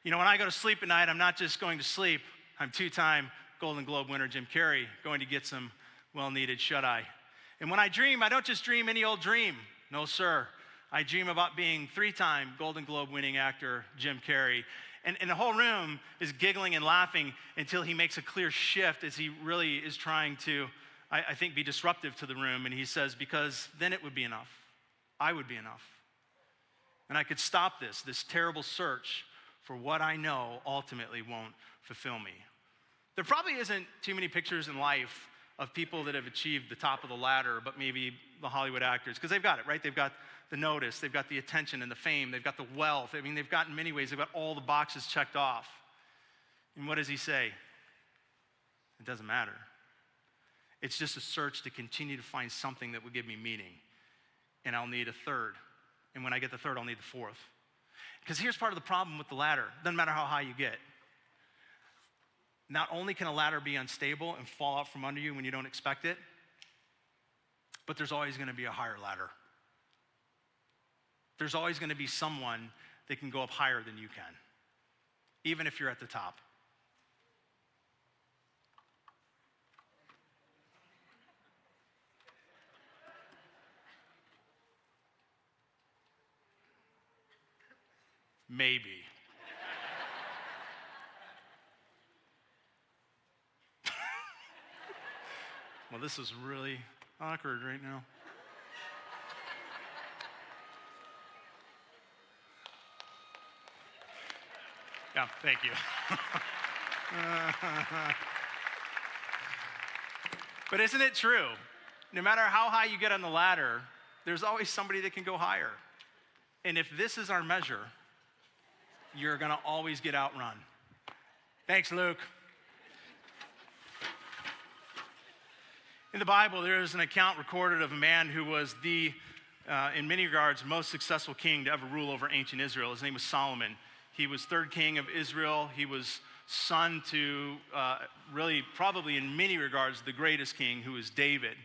You know, when I go to sleep at night, I'm not just going to sleep. I'm 2-time Golden Globe winner Jim Carrey, going to get some well-needed shut-eye. And when I dream, I don't just dream any old dream. No, sir. I dream about being 3-time Golden Globe winning actor Jim Carrey. And the whole room is giggling and laughing until he makes a clear shift as he really is trying to, I think, be disruptive to the room. And he says, because then it would be enough. I would be enough. And I could stop this terrible search for what I know ultimately won't fulfill me. There probably isn't too many pictures in life of people that have achieved the top of the ladder, but maybe the Hollywood actors, because they've got it, right? They've got the notice, they've got the attention and the fame, they've got the wealth. I mean, they've got in many ways, they've got all the boxes checked off. And what does he say? It doesn't matter. It's just a search to continue to find something that will give me meaning. And I'll need a third. And when I get the third, I'll need the fourth. Because here's part of the problem with the ladder. It doesn't matter how high you get. Not only can a ladder be unstable and fall out from under you when you don't expect it, but there's always going to be a higher ladder. There's always going to be someone that can go up higher than you can, even if you're at the top. Maybe. Well, this is really awkward right now. Yeah, thank you. But isn't it true? No matter how high you get on the ladder, there's always somebody that can go higher. And if this is our measure, you're going to always get outrun. Thanks, Luke. In the Bible, there is an account recorded of a man who was in many regards, most successful king to ever rule over ancient Israel. His name was Solomon. He was third king of Israel. He was son to really, probably in many regards, the greatest king, who was David.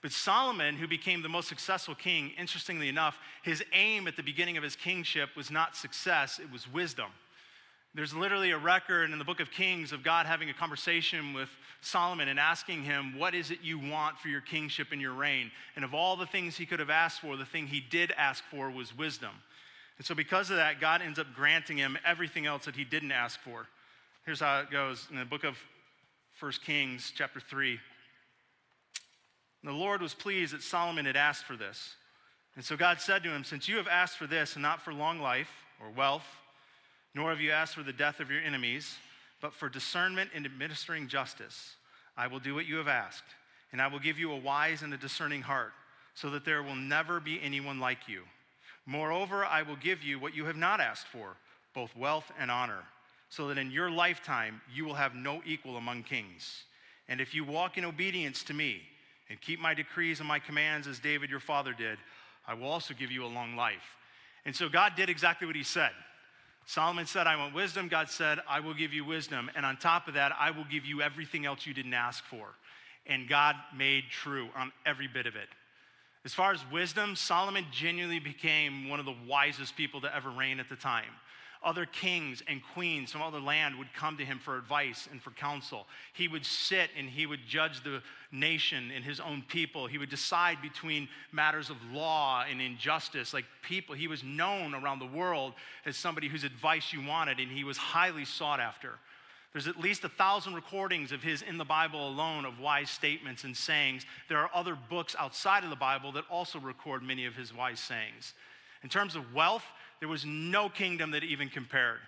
But Solomon, who became the most successful king, interestingly enough, his aim at the beginning of his kingship was not success, it was wisdom. There's literally a record in the book of Kings of God having a conversation with Solomon and asking him, what is it you want for your kingship and your reign? And of all the things he could have asked for, the thing he did ask for was wisdom. And so because of that, God ends up granting him everything else that he didn't ask for. Here's how it goes in the book of 1 Kings, chapter 3. The Lord was pleased that Solomon had asked for this. And so God said to him, since you have asked for this and not for long life or wealth, nor have you asked for the death of your enemies, but for discernment in administering justice, I will do what you have asked, and I will give you a wise and a discerning heart, so that there will never be anyone like you. Moreover, I will give you what you have not asked for, both wealth and honor, so that in your lifetime you will have no equal among kings. And if you walk in obedience to me and keep my decrees and my commands as David your father did, I will also give you a long life. And so God did exactly what he said. Solomon said, I want wisdom. God said, I will give you wisdom. And on top of that, I will give you everything else you didn't ask for. And God made true on every bit of it. As far as wisdom, Solomon genuinely became one of the wisest people to ever reign at the time. Other kings and queens from other land would come to him for advice and for counsel. He would sit and he would judge the nation and his own people. He would decide between matters of law and injustice. Like people, he was known around the world as somebody whose advice you wanted, and he was highly sought after. There's at least 1,000 recordings of his in the Bible alone of wise statements and sayings. There are other books outside of the Bible that also record many of his wise sayings. In terms of wealth, there was no kingdom that even compared.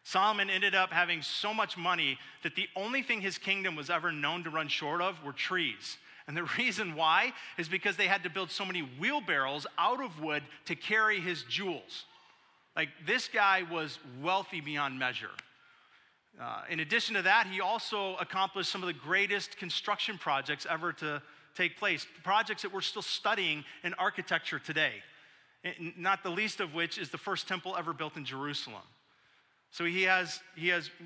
Solomon ended up having so much money that the only thing his kingdom was ever known to run short of were trees. And the reason why is because they had to build so many wheelbarrows out of wood to carry his jewels. Like, this guy was wealthy beyond measure. In addition to that, he also accomplished some of the greatest construction projects ever to take place, projects that we're still studying in architecture today. Not the least of which is the first temple ever built in Jerusalem. So he has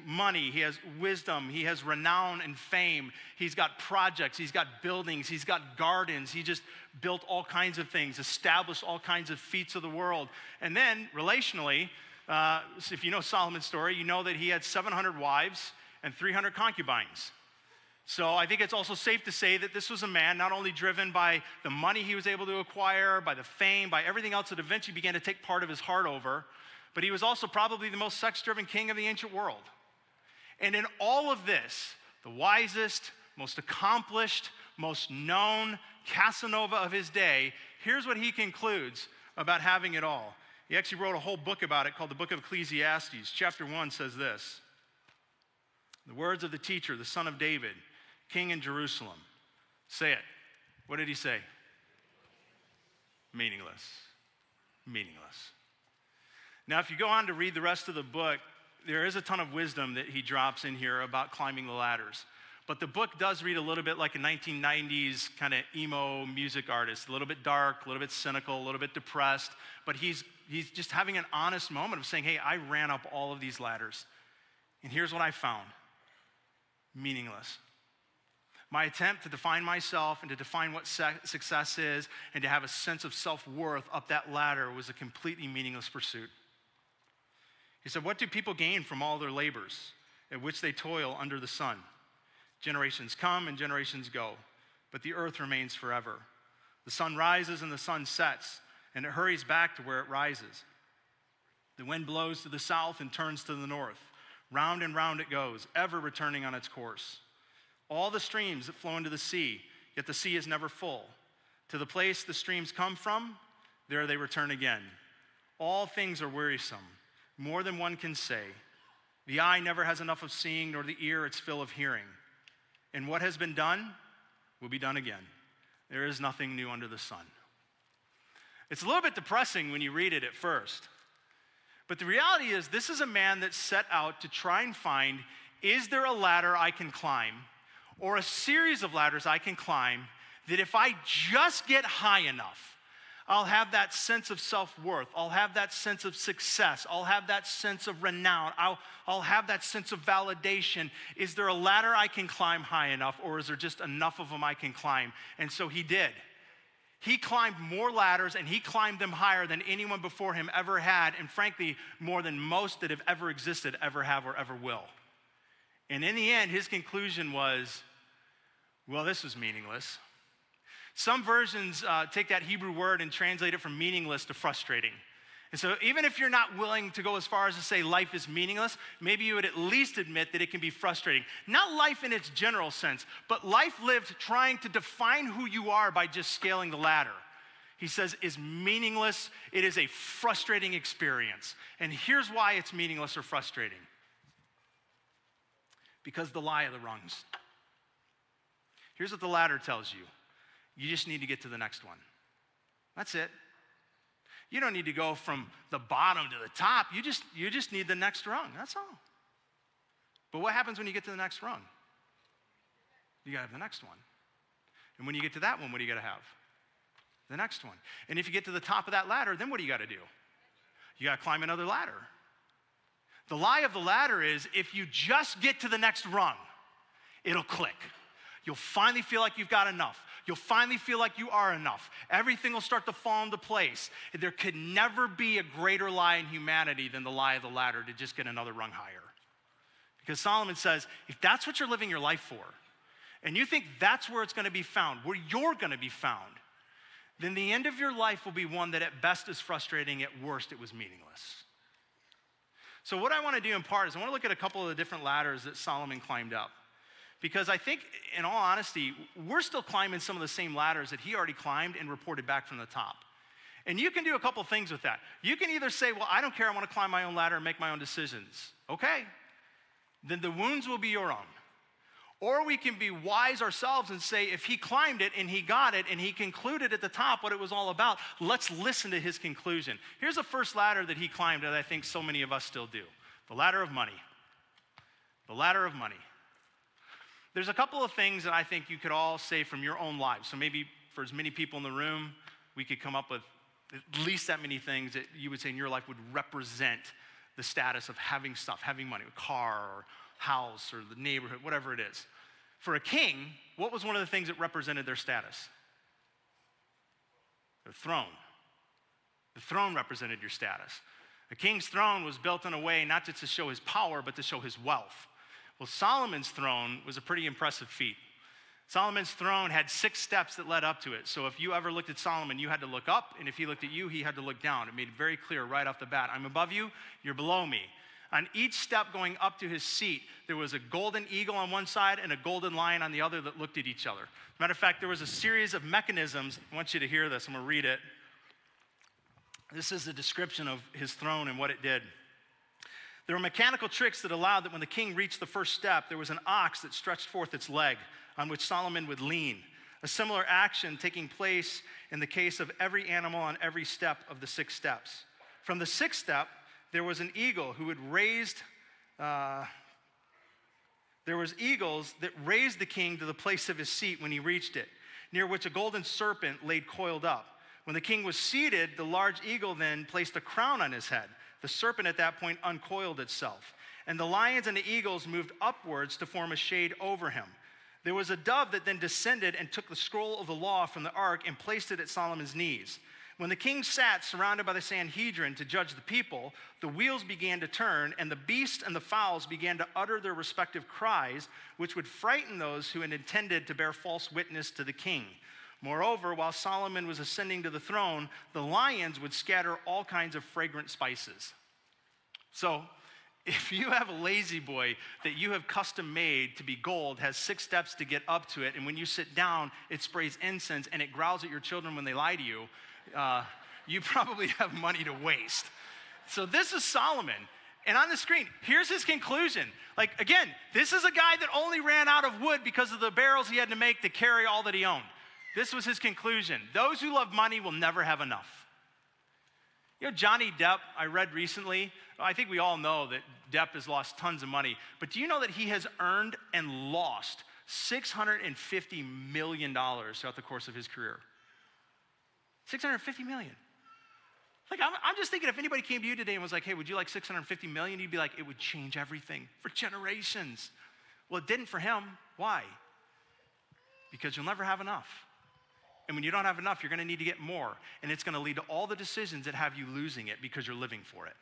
money, he has wisdom, he has renown and fame. He's got projects, he's got buildings, he's got gardens. He just built all kinds of things, established all kinds of feats of the world. And then relationally, if you know Solomon's story, you know that he had 700 wives and 300 concubines. So I think it's also safe to say that this was a man not only driven by the money he was able to acquire, by the fame, by everything else that eventually began to take part of his heart over, but he was also probably the most sex-driven king of the ancient world. And in all of this, the wisest, most accomplished, most known Casanova of his day, here's what he concludes about having it all. He actually wrote a whole book about it called the Book of Ecclesiastes. Chapter 1 says this: the words of the teacher, the son of David, king in Jerusalem. Say it. What did he say? Meaningless. Meaningless. Now, if you go on to read the rest of the book, there is a ton of wisdom that he drops in here about climbing the ladders. But the book does read a little bit like a 1990s kind of emo music artist, a little bit dark, a little bit cynical, a little bit depressed. But he's just having an honest moment of saying, hey, I ran up all of these ladders, and here's what I found. Meaningless. My attempt to define myself and to define what success is and to have a sense of self-worth up that ladder was a completely meaningless pursuit. He said, what do people gain from all their labors at which they toil under the sun? Generations come and generations go, but the earth remains forever. The sun rises and the sun sets, and it hurries back to where it rises. The wind blows to the south and turns to the north. Round and round it goes, ever returning on its course. All the streams that flow into the sea, yet the sea is never full. To the place the streams come from, there they return again. All things are wearisome, more than one can say. The eye never has enough of seeing, nor the ear its fill of hearing. And what has been done will be done again. There is nothing new under the sun. It's a little bit depressing when you read it at first. But the reality is, this is a man that set out to try and find, is there a ladder I can climb, or a series of ladders I can climb, that if I just get high enough, I'll have that sense of self-worth. I'll have that sense of success. I'll have that sense of renown. I'll have that sense of validation. Is there a ladder I can climb high enough, or is there just enough of them I can climb? And so he did. He climbed more ladders, and he climbed them higher than anyone before him ever had, and frankly, more than most that have ever existed, ever have, or ever will. And in the end, his conclusion was, well, this was meaningless. Some versions take that Hebrew word and translate it from meaningless to frustrating. And so even if you're not willing to go as far as to say life is meaningless, maybe you would at least admit that it can be frustrating. Not life in its general sense, but life lived trying to define who you are by just scaling the ladder. He says is meaningless. It is a frustrating experience. And here's why it's meaningless or frustrating. Because the lie of the rungs. Here's what the ladder tells you. You just need to get to the next one. That's it. You don't need to go from the bottom to the top. You just need the next rung. That's all. But what happens when you get to the next rung? You got to have the next one. And when you get to that one, what do you got to have? The next one. And if you get to the top of that ladder, then what do you got to do? You got to climb another ladder. The lie of the ladder is if you just get to the next rung, it'll click. You'll finally feel like you've got enough. You'll finally feel like you are enough. Everything will start to fall into place. There could never be a greater lie in humanity than the lie of the ladder to just get another rung higher. Because Solomon says, if that's what you're living your life for, and you think that's where it's going to be found, where you're going to be found, then the end of your life will be one that at best is frustrating, at worst it was meaningless. So what I want to do in part is I want to look at a couple of the different ladders that Solomon climbed up. Because I think, in all honesty, we're still climbing some of the same ladders that he already climbed and reported back from the top. And you can do a couple things with that. You can either say, well, I don't care, I want to climb my own ladder and make my own decisions. Okay, then the wounds will be your own. Or we can be wise ourselves and say, if he climbed it and he got it and he concluded at the top what it was all about, let's listen to his conclusion. Here's the first ladder that he climbed that I think so many of us still do. The ladder of money. The ladder of money. There's a couple of things that I think you could all say from your own lives. So maybe for as many people in the room, we could come up with at least that many things that you would say in your life would represent the status of having stuff, having money, a car or house or the neighborhood, whatever it is. For a king, what was one of the things that represented their status? The throne. The throne represented your status. A king's throne was built in a way not just to show his power, but to show his wealth. Well, Solomon's throne was a pretty impressive feat. Solomon's throne had 6 steps that led up to it. So if you ever looked at Solomon, you had to look up, and if he looked at you, he had to look down. It made it very clear right off the bat, I'm above you, you're below me. On each step going up to his seat, there was a golden eagle on one side and a golden lion on the other that looked at each other. As a matter of fact, there was a series of mechanisms. I want you to hear this. I'm going to read it. This is a description of his throne and what it did. There were mechanical tricks that allowed that when the king reached the first step, there was an ox that stretched forth its leg on which Solomon would lean. A similar action taking place in the case of every animal on every step of the 6 steps. From the 6th step, there was an eagle who had raised, there was eagles that raised the king to the place of his seat when he reached it, near which a golden serpent laid coiled up. When the king was seated, the large eagle then placed a crown on his head. The serpent at that point uncoiled itself, and the lions and the eagles moved upwards to form a shade over him. There was a dove that then descended and took the scroll of the law from the ark and placed it at Solomon's knees. When the king sat surrounded by the Sanhedrin to judge the people, the wheels began to turn, and the beasts and the fowls began to utter their respective cries, which would frighten those who had intended to bear false witness to the king. Moreover, while Solomon was ascending to the throne, the lions would scatter all kinds of fragrant spices. So if you have a lazy boy that you have custom made to be gold, has 6 steps to get up to it, and when you sit down, it sprays incense and it growls at your children when they lie to you, you probably have money to waste. So this is Solomon. And on the screen, here's his conclusion. Like, again, this is a guy that only ran out of wood because of the barrels he had to make to carry all that he owned. This was his conclusion. Those who love money will never have enough. You know, Johnny Depp, I read recently, I think we all know that Depp has lost tons of money, but do you know that he has earned and lost $650 million throughout the course of his career? $650 million. Like, I'm just thinking if anybody came to you today and was like, hey, would you like $650 million? You'd be like, it would change everything for generations. Well, it didn't for him. Why? Because you'll never have enough. And when you don't have enough, you're gonna need to get more. And it's gonna lead to all the decisions that have you losing it because you're living for it.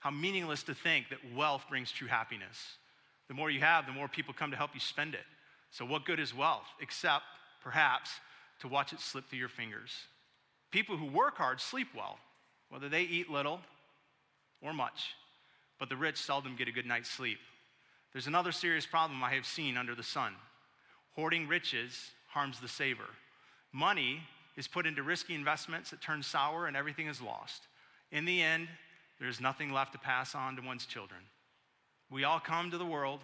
How meaningless to think that wealth brings true happiness. The more you have, the more people come to help you spend it. So what good is wealth, except perhaps to watch it slip through your fingers? People who work hard sleep well, whether they eat little or much, but the rich seldom get a good night's sleep. There's another serious problem I have seen under the sun. Hoarding riches harms the saver. Money is put into risky investments that turn sour and everything is lost. In the end, there's nothing left to pass on to one's children. We all come to the world,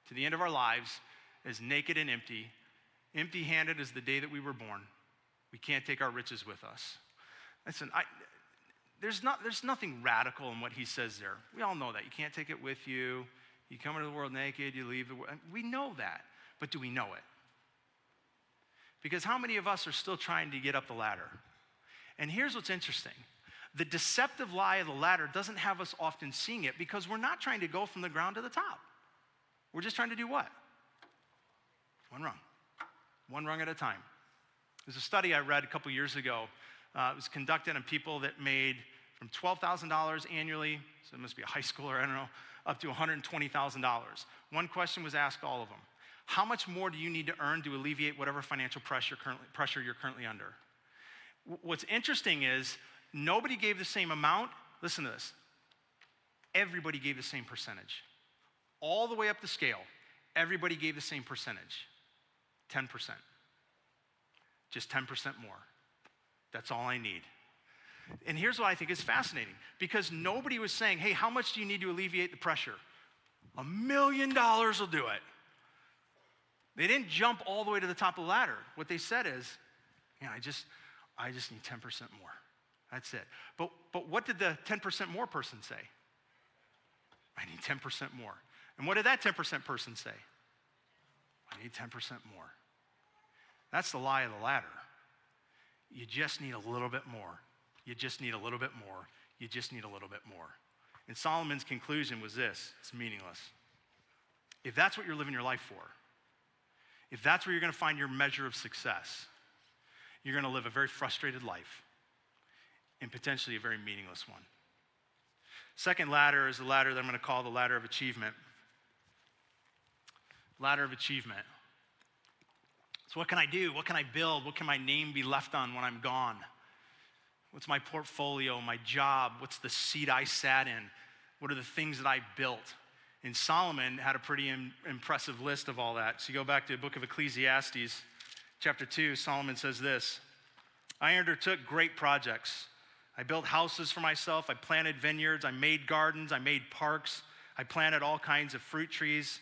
to the end of our lives, as naked and empty-handed as the day that we were born. We can't take our riches with us. Listen, there's nothing radical in what he says there. We all know that. You can't take it with you. You come into the world naked, you leave the world. We know that, but do we know it? Because how many of us are still trying to get up the ladder? And here's what's interesting. The deceptive lie of the ladder doesn't have us often seeing it because we're not trying to go from the ground to the top. We're just trying to do what? One rung at a time. There's a study I read a couple years ago. It was conducted on people that made from $12,000 annually, so it must be a high schooler, I don't know, up to $120,000. One question was asked all of them. How much more do you need to earn to alleviate whatever financial pressure you're currently under? What's interesting is nobody gave the same amount. Listen to this. Everybody gave the same percentage. All the way up the scale, everybody gave the same percentage, 10%. Just 10% more. That's all I need. And here's what I think is fascinating, because nobody was saying, hey, how much do you need to alleviate the pressure? $1 million will do it. They didn't jump all the way to the top of the ladder. What they said is, I just need 10% more. That's it. But what did the 10% more person say? I need 10% more. And what did that 10% person say? I need 10% more. That's the lie of the ladder. You just need a little bit more. You just need a little bit more. You just need a little bit more. And Solomon's conclusion was this: it's meaningless. If that's what you're living your life for, if that's where you're going to find your measure of success, you're going to live a very frustrated life and potentially a very meaningless one. Second ladder is the ladder that I'm going to call the ladder of achievement. Ladder of achievement. So what can I do? What can I build? What can my name be left on when I'm gone? What's my portfolio, my job? What's the seat I sat in? What are the things that I built? And Solomon had a pretty impressive list of all that. So you go back to the book of Ecclesiastes, chapter 2, Solomon says this: I undertook great projects. I built houses for myself. I planted vineyards. I made gardens. I made parks. I planted all kinds of fruit trees.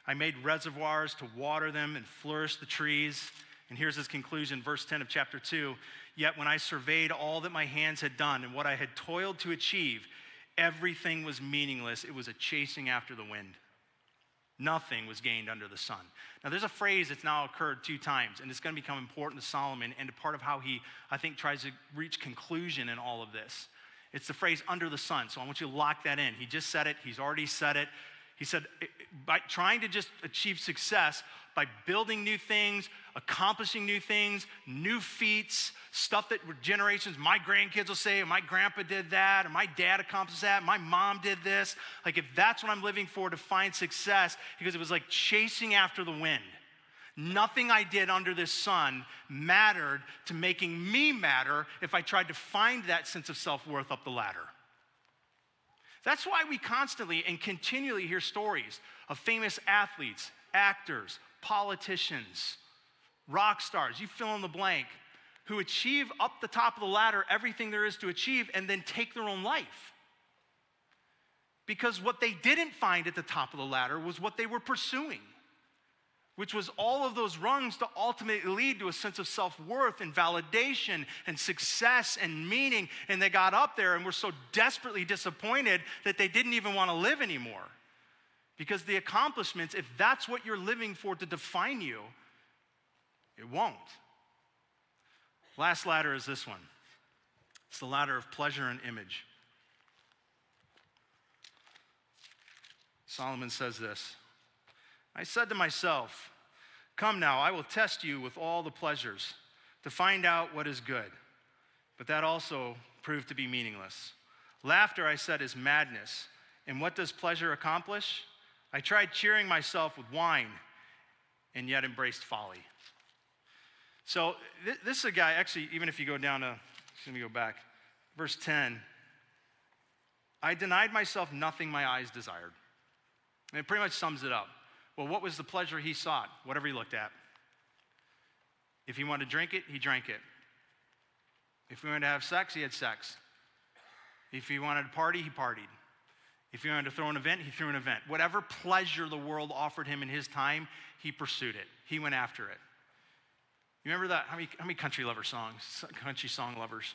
I made reservoirs to water them and flourish the trees. And here's his conclusion, verse 10 of chapter 2. Yet when I surveyed all that my hands had done and what I had toiled to achieve, everything was meaningless. It was a chasing after the wind. Nothing was gained under the sun. Now there's a phrase that's now occurred 2 times, and it's going to become important to Solomon and a part of how he, I think, tries to reach conclusion in all of this. It's the phrase under the sun. So I want you to lock that in. He just said it. He's already said it. He said, by trying to just achieve success, by building new things, accomplishing new things, new feats, stuff that generations, my grandkids will say, my grandpa did that, or my dad accomplished that, my mom did this. Like, if that's what I'm living for to find success, because it was like chasing after the wind. Nothing I did under this sun mattered to making me matter if I tried to find that sense of self-worth up the ladder. That's why we constantly and continually hear stories of famous athletes, actors, politicians, rock stars, you fill in the blank, who achieve up the top of the ladder everything there is to achieve and then take their own life. Because what they didn't find at the top of the ladder was what they were pursuing, which was all of those rungs to ultimately lead to a sense of self-worth and validation and success and meaning. And they got up there and were so desperately disappointed that they didn't even want to live anymore. Because the accomplishments, if that's what you're living for to define you, it won't. Last ladder is this one. It's the ladder of pleasure and image. Solomon says this, I said to myself, come now, I will test you with all the pleasures to find out what is good. But that also proved to be meaningless. Laughter, I said, is madness. And what does pleasure accomplish? I tried cheering myself with wine and yet embraced folly. So this is a guy, actually, even if you go down to, let me go back, verse 10. I denied myself nothing my eyes desired. And it pretty much sums it up. Well, what was the pleasure he sought? Whatever he looked at. If he wanted to drink it, he drank it. If he wanted to have sex, he had sex. If he wanted to party, he partied. If he wanted to throw an event, he threw an event. Whatever pleasure the world offered him in his time, he pursued it. He went after it. You remember that? How many country lover songs? Country song lovers.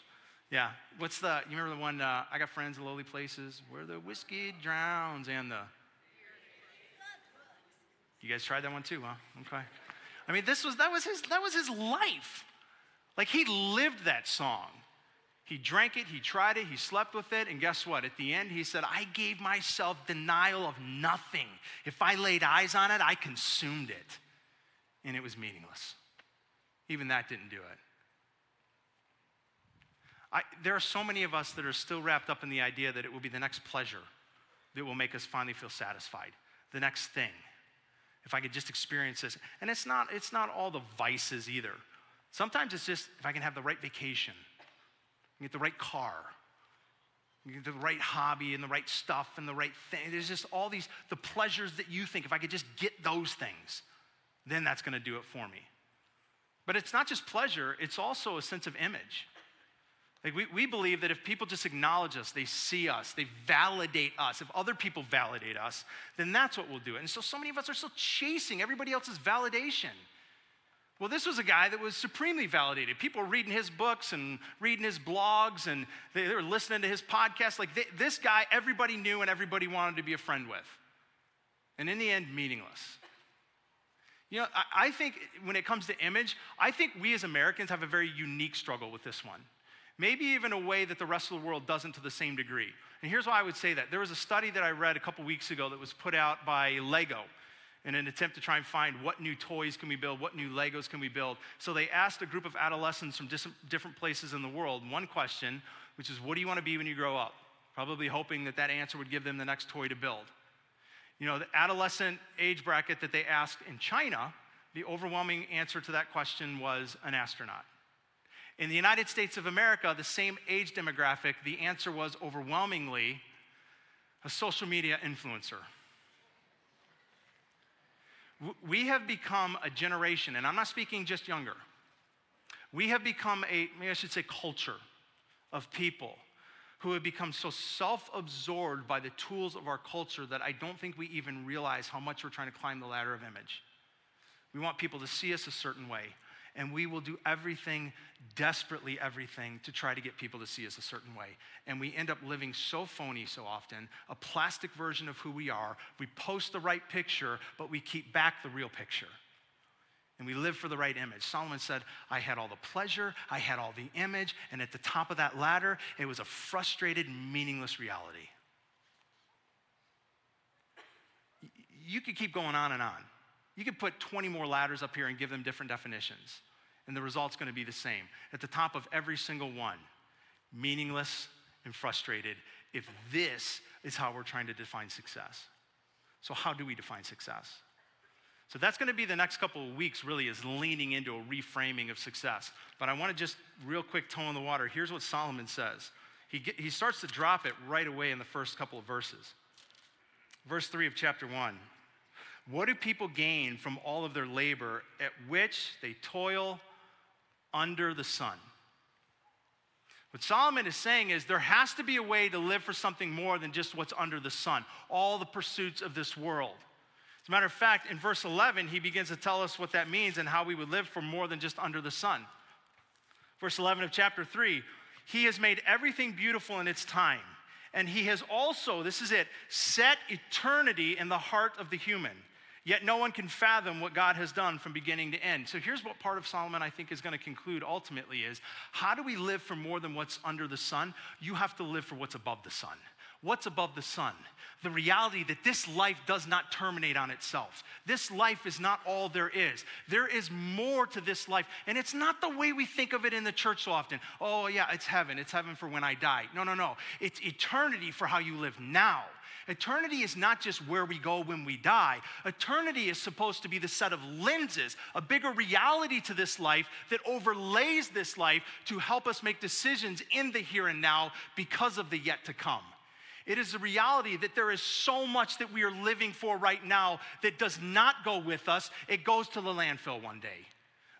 Yeah. You remember the one, I got friends in lowly places where the whiskey drowns and the... You guys tried that one too, huh? Okay. I mean, that was his life. Like, he lived that song. He drank it, he tried it, he slept with it, and guess what? At the end, he said, I gave myself denial of nothing. If I laid eyes on it, I consumed it. And it was meaningless. Even that didn't do it. There are so many of us that are still wrapped up in the idea that it will be the next pleasure that will make us finally feel satisfied. The next thing. If I could just experience this. And it's not all the vices either. Sometimes it's just if I can have the right vacation, get the right car, get the right hobby and the right stuff and the right thing. There's just all these, the pleasures that you think, if I could just get those things, then that's gonna do it for me. But it's not just pleasure, it's also a sense of image. Like we believe that if people just acknowledge us, they see us, they validate us, if other people validate us, then that's what we'll do it. And so many of us are still chasing everybody else's validation. Well, this was a guy that was supremely validated. People were reading his books and reading his blogs, and they were listening to his podcast. Like this guy, everybody knew and everybody wanted to be a friend with. And in the end, meaningless. You know, I think when it comes to image, I think we as Americans have a very unique struggle with this one. Maybe even a way that the rest of the world doesn't to the same degree. And here's why I would say that. There was a study that I read a couple weeks ago that was put out by Lego in an attempt to try and find what new toys can we build, what new Legos can we build. So they asked a group of adolescents from different places in the world one question, which is, what do you want to be when you grow up? Probably hoping that that answer would give them the next toy to build. You know, the adolescent age bracket that they asked in China, the overwhelming answer to that question was an astronaut. In the United States of America, the same age demographic, the answer was overwhelmingly a social media influencer. We have become a generation, and I'm not speaking just younger. We have become maybe I should say culture of people who have become so self-absorbed by the tools of our culture that I don't think we even realize how much we're trying to climb the ladder of image. We want people to see us a certain way. And we will do everything, desperately everything, to try to get people to see us a certain way. And we end up living so phony so often, a plastic version of who we are. We post the right picture, but we keep back the real picture. And we live for the right image. Solomon said, I had all the pleasure, I had all the image, and at the top of that ladder, it was a frustrated, meaningless reality. You could keep going on and on. You could put 20 more ladders up here and give them different definitions, and the result's gonna be the same. At the top of every single one, meaningless and frustrated, if this is how we're trying to define success. So how do we define success? So that's gonna be the next couple of weeks, really, is leaning into a reframing of success. But I wanna just real quick toe in the water. Here's what Solomon says. He starts to drop it right away in the first couple of verses. Verse 3 of chapter 1. What do people gain from all of their labor at which they toil under the sun? What Solomon is saying is there has to be a way to live for something more than just what's under the sun, all the pursuits of this world. As a matter of fact, in verse 11, he begins to tell us what that means and how we would live for more than just under the sun. Verse 11 of chapter 3, he has made everything beautiful in its time, and he has also, this is it, set eternity in the heart of the human. Yet no one can fathom what God has done from beginning to end. So here's what part of Solomon I think is going to conclude ultimately is, how do we live for more than what's under the sun? You have to live for what's above the sun. What's above the sun? The reality that this life does not terminate on itself. This life is not all there is. There is more to this life. And it's not the way we think of it in the church so often. Oh yeah, it's heaven. It's heaven for when I die. No. It's eternity for how you live now. Eternity is not just where we go when we die. Eternity is supposed to be the set of lenses, a bigger reality to this life that overlays this life to help us make decisions in the here and now because of the yet to come. It is a reality that there is so much that we are living for right now that does not go with us. It goes to the landfill one day.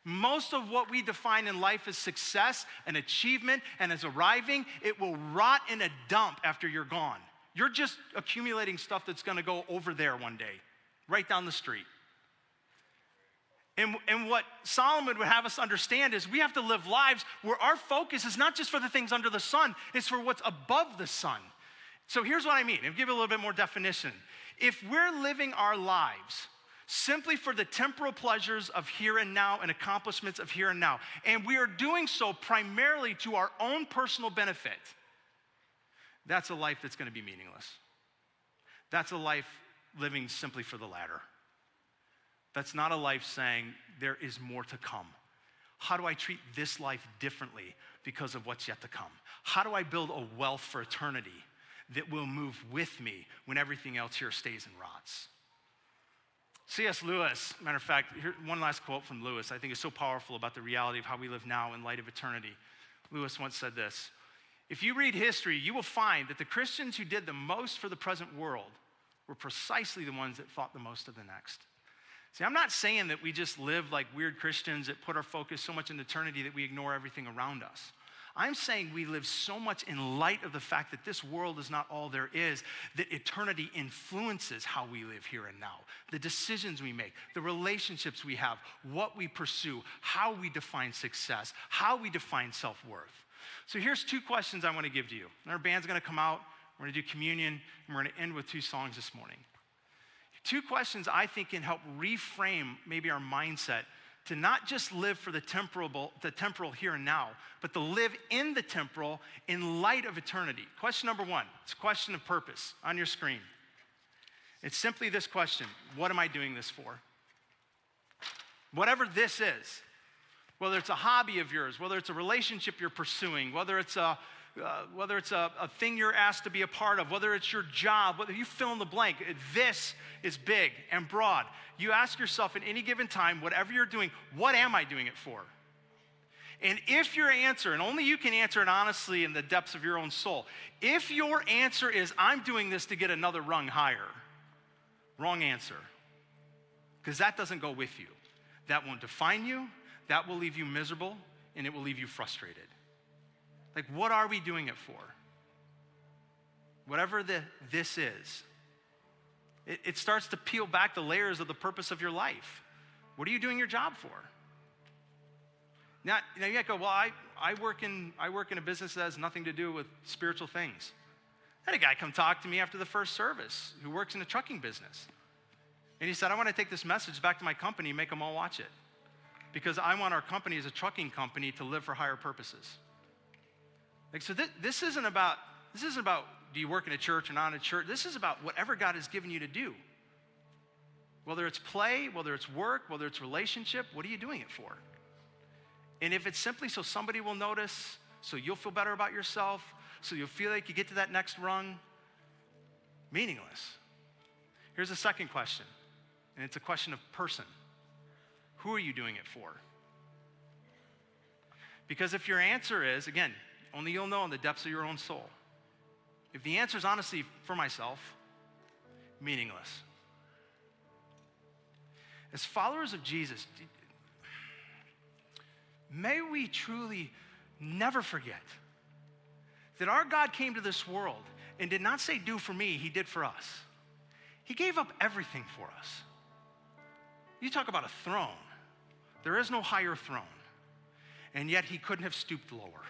Most of what we define in life as success and achievement and as arriving, it will rot in a dump after you're gone. You're just accumulating stuff that's going to go over there one day, right down the street. And what Solomon would have us understand is we have to live lives where our focus is not just for the things under the sun, it's for what's above the sun. So here's what I mean. I'll give you a little bit more definition. If we're living our lives simply for the temporal pleasures of here and now and accomplishments of here and now, and we are doing so primarily to our own personal benefit, that's a life that's going to be meaningless. That's a life living simply for the latter. That's not a life saying there is more to come. How do I treat this life differently because of what's yet to come? How do I build a wealth for eternity that will move with me when everything else here stays and rots? C.S. Lewis, matter of fact, here, one last quote from Lewis, I think is so powerful about the reality of how we live now in light of eternity. Lewis once said this: if you read history, you will find that the Christians who did the most for the present world were precisely the ones that thought the most of the next. See, I'm not saying that we just live like weird Christians that put our focus so much in eternity that we ignore everything around us. I'm saying we live so much in light of the fact that this world is not all there is, that eternity influences how we live here and now. The decisions we make, the relationships we have, what we pursue, how we define success, how we define self-worth. So here's two questions I want to give to you. And our band's going to come out, we're going to do communion, and we're going to end with two songs this morning. Two questions I think can help reframe maybe our mindset to not just live for the temporal here and now, but to live in the temporal in light of eternity. Question number one, it's a question of purpose on your screen. It's simply this question: what am I doing this for? Whatever this is, whether it's a hobby of yours, whether it's a relationship you're pursuing, whether it's a thing you're asked to be a part of, whether it's your job, whether you fill in the blank, this is big and broad. You ask yourself at any given time, whatever you're doing, what am I doing it for? And if your answer, and only you can answer it honestly in the depths of your own soul, if your answer is, I'm doing this to get another rung higher, wrong answer. Because that doesn't go with you. That won't define you, that will leave you miserable, and it will leave you frustrated. Like, what are we doing it for? Whatever this is, it starts to peel back the layers of the purpose of your life. What are you doing your job for? Now you might go, well, I work in a business that has nothing to do with spiritual things. I had a guy come talk to me after the first service who works in the trucking business. And he said, I want to take this message back to my company and make them all watch it. Because I want our company as a trucking company to live for higher purposes. Like, so this isn't about do you work in a church or not in a church. This is about whatever God has given you to do. Whether it's play, whether it's work, whether it's relationship, what are you doing it for? And if it's simply so somebody will notice, so you'll feel better about yourself, so you'll feel like you get to that next rung, meaningless. Here's a second question, and it's a question of person. Who are you doing it for? Because if your answer is, again, Only you'll know in the depths of your own soul. If the answer is honestly for myself, meaningless. As followers of Jesus, may we truly never forget that our God came to this world and did not say, do for me, he did for us. He gave up everything for us. You talk about a throne. There is no higher throne. And yet he couldn't have stooped lower.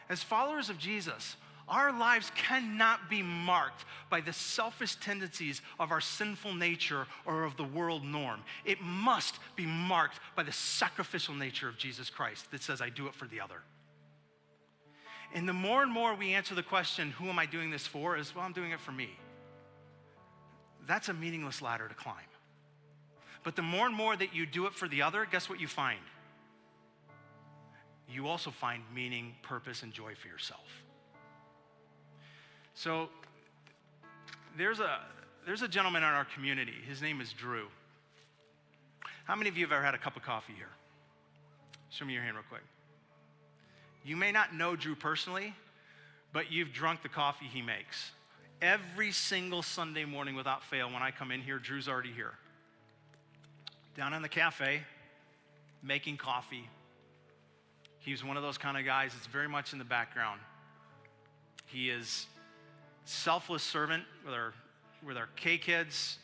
As followers of Jesus, our lives cannot be marked by the selfish tendencies of our sinful nature or of the world norm. It must be marked by the sacrificial nature of Jesus Christ that says, I do it for the other. And the more and more we answer the question, who am I doing this for? Is, well, I'm doing it for me. That's a meaningless ladder to climb. But the more and more that you do it for the other, guess what you find? You also find meaning, purpose, and joy for yourself. So there's a gentleman in our community. His name is Drew. How many of you have ever had a cup of coffee here? Show me your hand real quick. You may not know Drew personally, but you've drunk the coffee he makes. Every single Sunday morning without fail, when I come in here, Drew's already here. Down in the cafe, making coffee. He's one of those kind of guys that's very much in the background. He is selfless servant with our K-kids,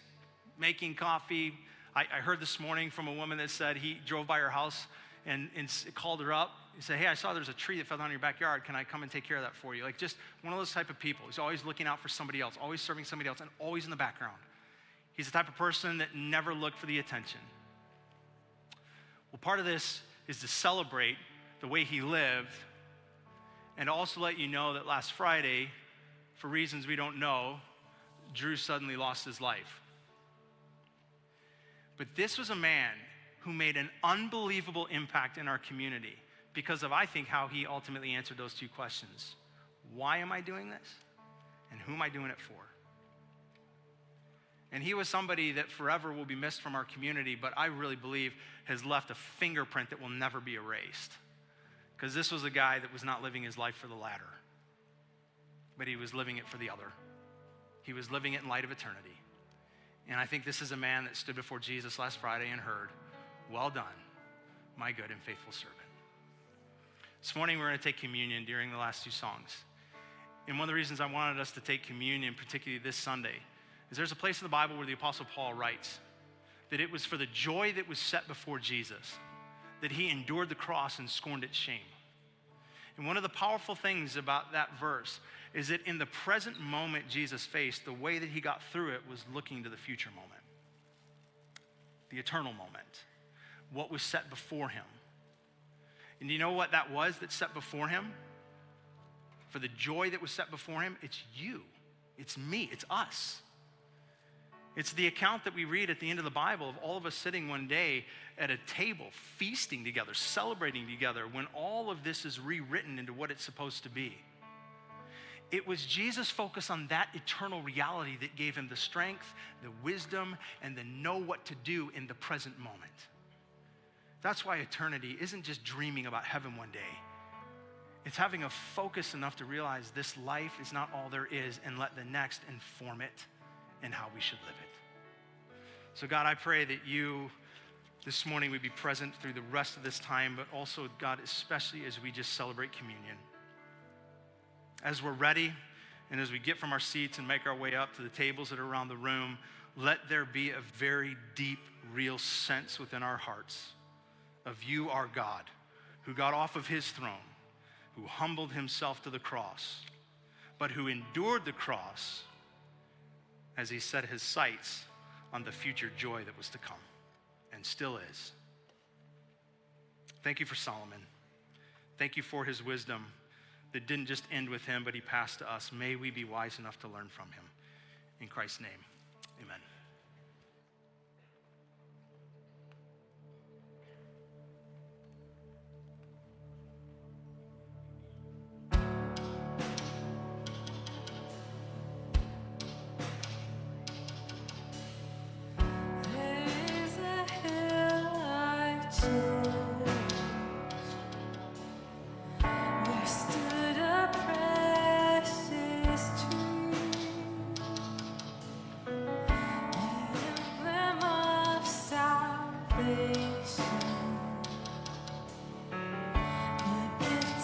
making coffee. I heard this morning from a woman that said he drove by her house and called her up. He said, hey, I saw there's a tree that fell down in your backyard. Can I come and take care of that for you? Like just one of those type of people. He's always looking out for somebody else, always serving somebody else, and always in the background. He's the type of person that never looked for the attention. Well, part of this is to celebrate the way he lived and also let you know that last Friday, for reasons we don't know, Drew suddenly lost his life. But this was a man who made an unbelievable impact in our community because of, I think, how he ultimately answered those two questions. Why am I doing this? And who am I doing it for? And he was somebody that forever will be missed from our community, but I really believe has left a fingerprint that will never be erased. Because this was a guy that was not living his life for the latter, but he was living it for the other. He was living it in light of eternity. And I think this is a man that stood before Jesus last Friday and heard, well done, my good and faithful servant. This morning we're going to take communion during the last two songs. And one of the reasons I wanted us to take communion, particularly this Sunday, is there's a place in the Bible where the Apostle Paul writes that it was for the joy that was set before Jesus that he endured the cross and scorned its shame. And one of the powerful things about that verse is that in the present moment Jesus faced, the way that he got through it was looking to the future moment, the eternal moment, what was set before him. And do you know what that was that set before him? For the joy that was set before him, it's you, it's me, it's us. It's the account that we read at the end of the Bible of all of us sitting one day at a table, feasting together, celebrating together, when all of this is rewritten into what it's supposed to be. It was Jesus' focus on that eternal reality that gave him the strength, the wisdom, and the know what to do in the present moment. That's why eternity isn't just dreaming about heaven one day. It's having a focus enough to realize this life is not all there is and let the next inform it and how we should live it. So God, I pray that you this morning would be present through the rest of this time, but also, God, especially as we just celebrate communion. As we're ready and as we get from our seats and make our way up to the tables that are around the room, let there be a very deep, real sense within our hearts of you, our God, who got off of his throne, who humbled himself to the cross, but who endured the cross as he set his sights on the future joy that was to come and still is. Thank you for Solomon. Thank you for his wisdom that didn't just end with him, but he passed to us. May we be wise enough to learn from him. In Christ's name, amen. We're still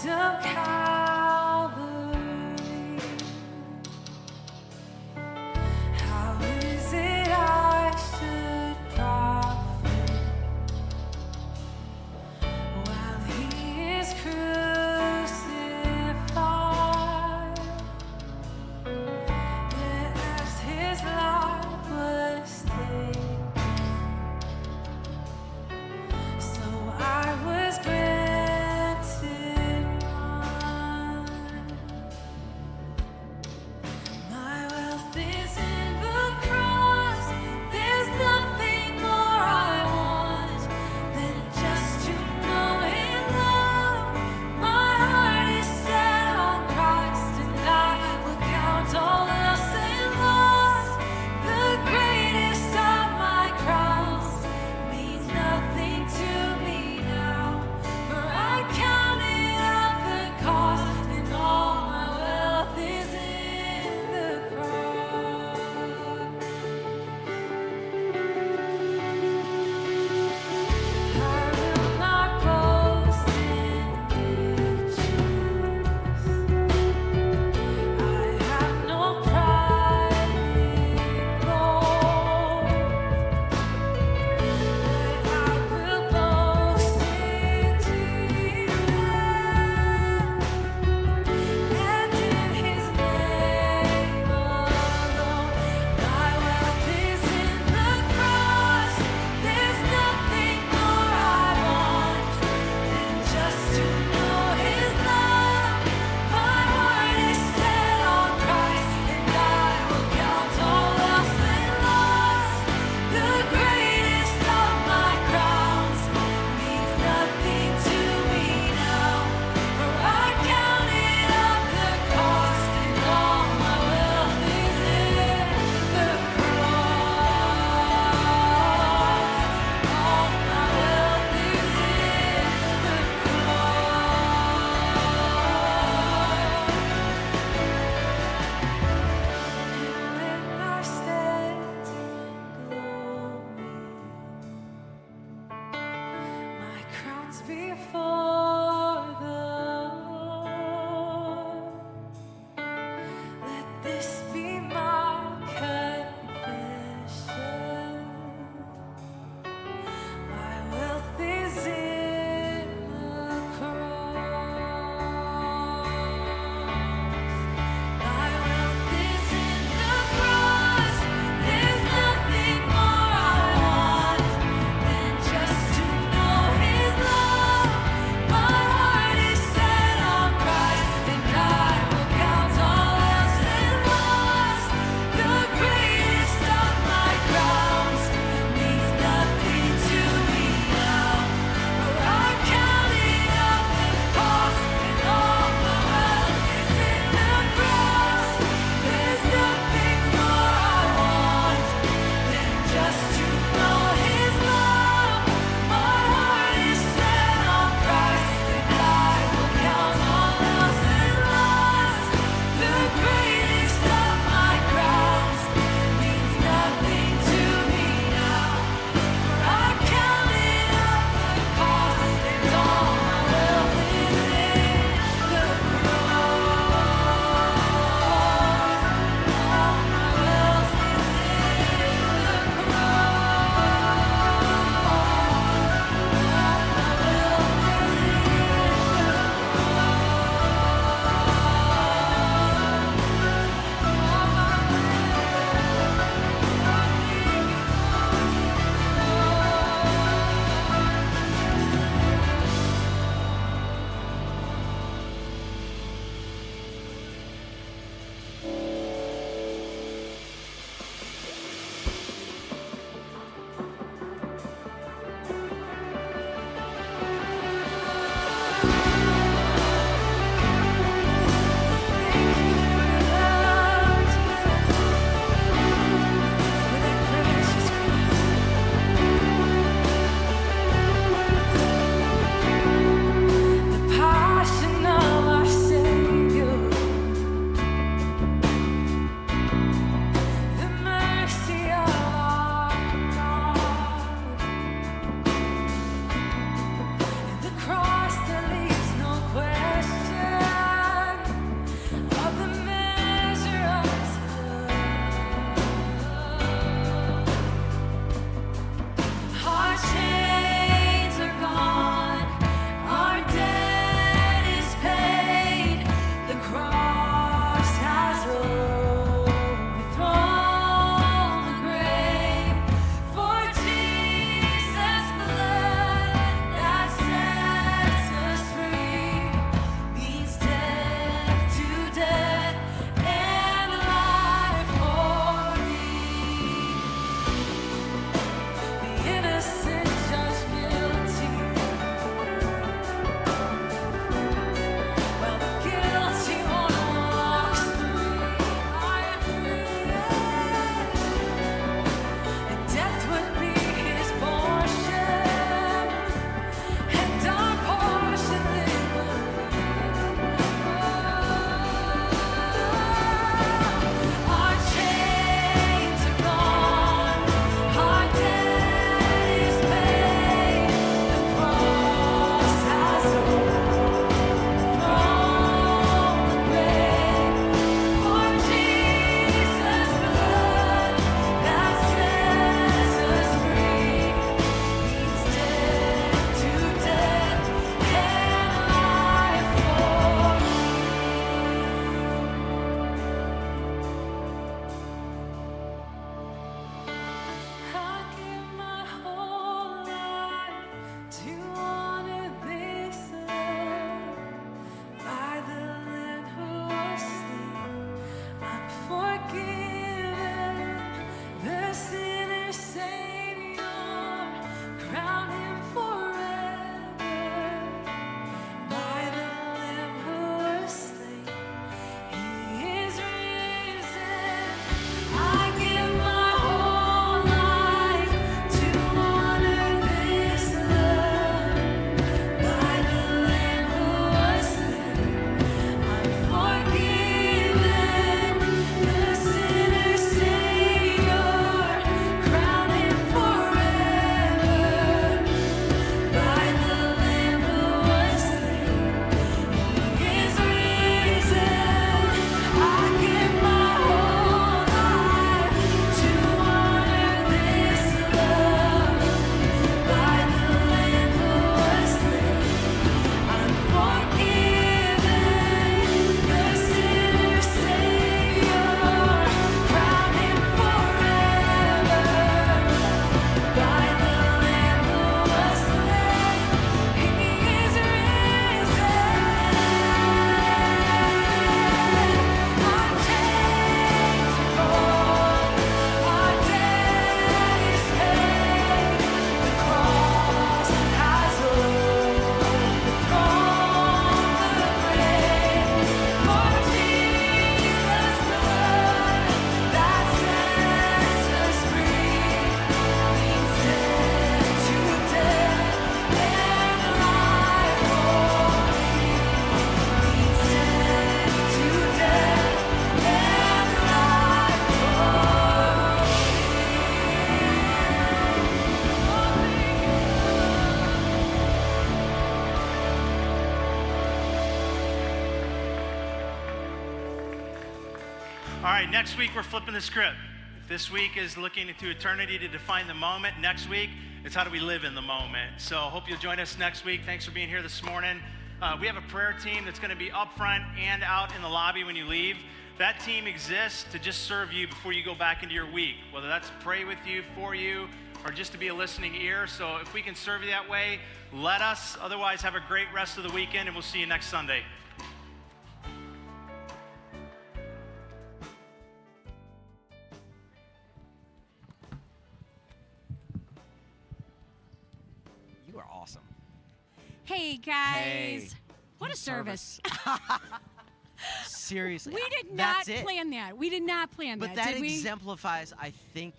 of Calvary. How is it I should profit while he is crucified? Yet as his life was taken, so I was granted mine. My wealth is in the cross. There's nothing more I want than just to know his love. My heart is set on Christ, and I will count all else and loss. The greatest of my crowns means nothing to me now, for I counted out the cost, and all my wealth is in the cross. I will not boast in riches. I have no pride in gold. I will boast in Jesus and in his name alone. My wealth is in the cross. There's nothing more I want than just to know his love. My heart is set on Christ, and I will count all else and loss. The greatest of my crowns means nothing to me now, for I counted up the cost, and all my wealth is in the cross. All my wealth is in the cross. And when I stand in glory, my crown's before the Lord. Let this be my confession. My wealth is in the cross. My wealth is in the cross. There's nothing more I want than just to know his love. My heart is set on Christ, and I will count all else as loss. All right, next week we're flipping the script. If this week is looking into eternity to define the moment, next week it's how do we live in the moment. So hope you'll join us next week. Thanks for being here this morning. We have a prayer team that's going to be up front and out in the lobby when you leave. That team exists to just serve you before you go back into your week, whether that's pray with you, for you, or just to be a listening ear. So if we can serve you that way, let us. Otherwise, have a great rest of the weekend, and we'll see you next Sunday. You are awesome. Hey, guys. Hey. What a service. Seriously. We did not That's it. plan that. We did not plan But that, that did we? exemplifies, I think,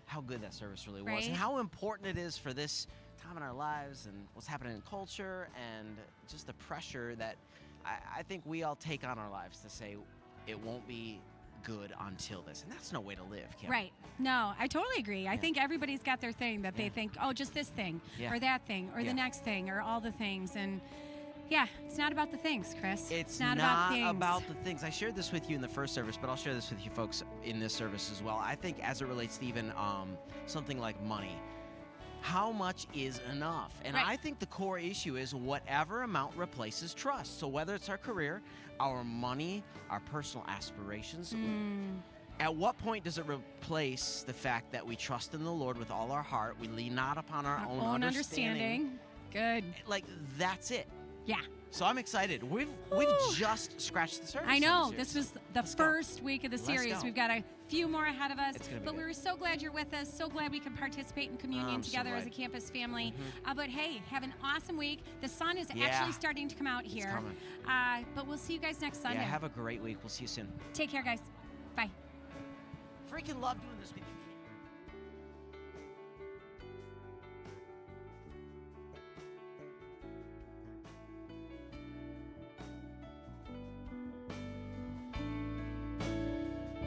how good that service really was and Right? how important it is for this time in our lives and what's happening in culture and just the pressure that I think we all take on our lives to say it won't be good until this. And that's no way to live, Kim. Right. No, I totally agree. I think everybody's got their thing that they think, oh, just this thing Yeah. or that thing or Yeah. the next thing or all the things. And yeah, it's not about the things, Chris. It's not not about things. the things. I shared this with you in the first service, but I'll share this with you folks in this service as well. I think as it relates to even something like money, how much is enough? And Right. I think the core issue is whatever amount replaces trust. So whether it's our career, our money, our personal aspirations, at what point does it replace the fact that we trust in the Lord with all our heart, we lean not upon our own understanding? Good. Like, that's it. Yeah. So I'm excited. We've just scratched the surface. I on know. this This series. was the first week of the Let's series. go. We've got a few more ahead of us. It's gonna be But we good. were so glad you're with us. So glad we can participate in communion I'm so together as a glad. campus family. Mhm. But hey, have an awesome week. The sun is Yeah. actually starting to come out here. coming. But we'll see you guys next Sunday. Yeah, have a great week. We'll see you soon. Take care, guys. Bye. Freaking love doing this with you.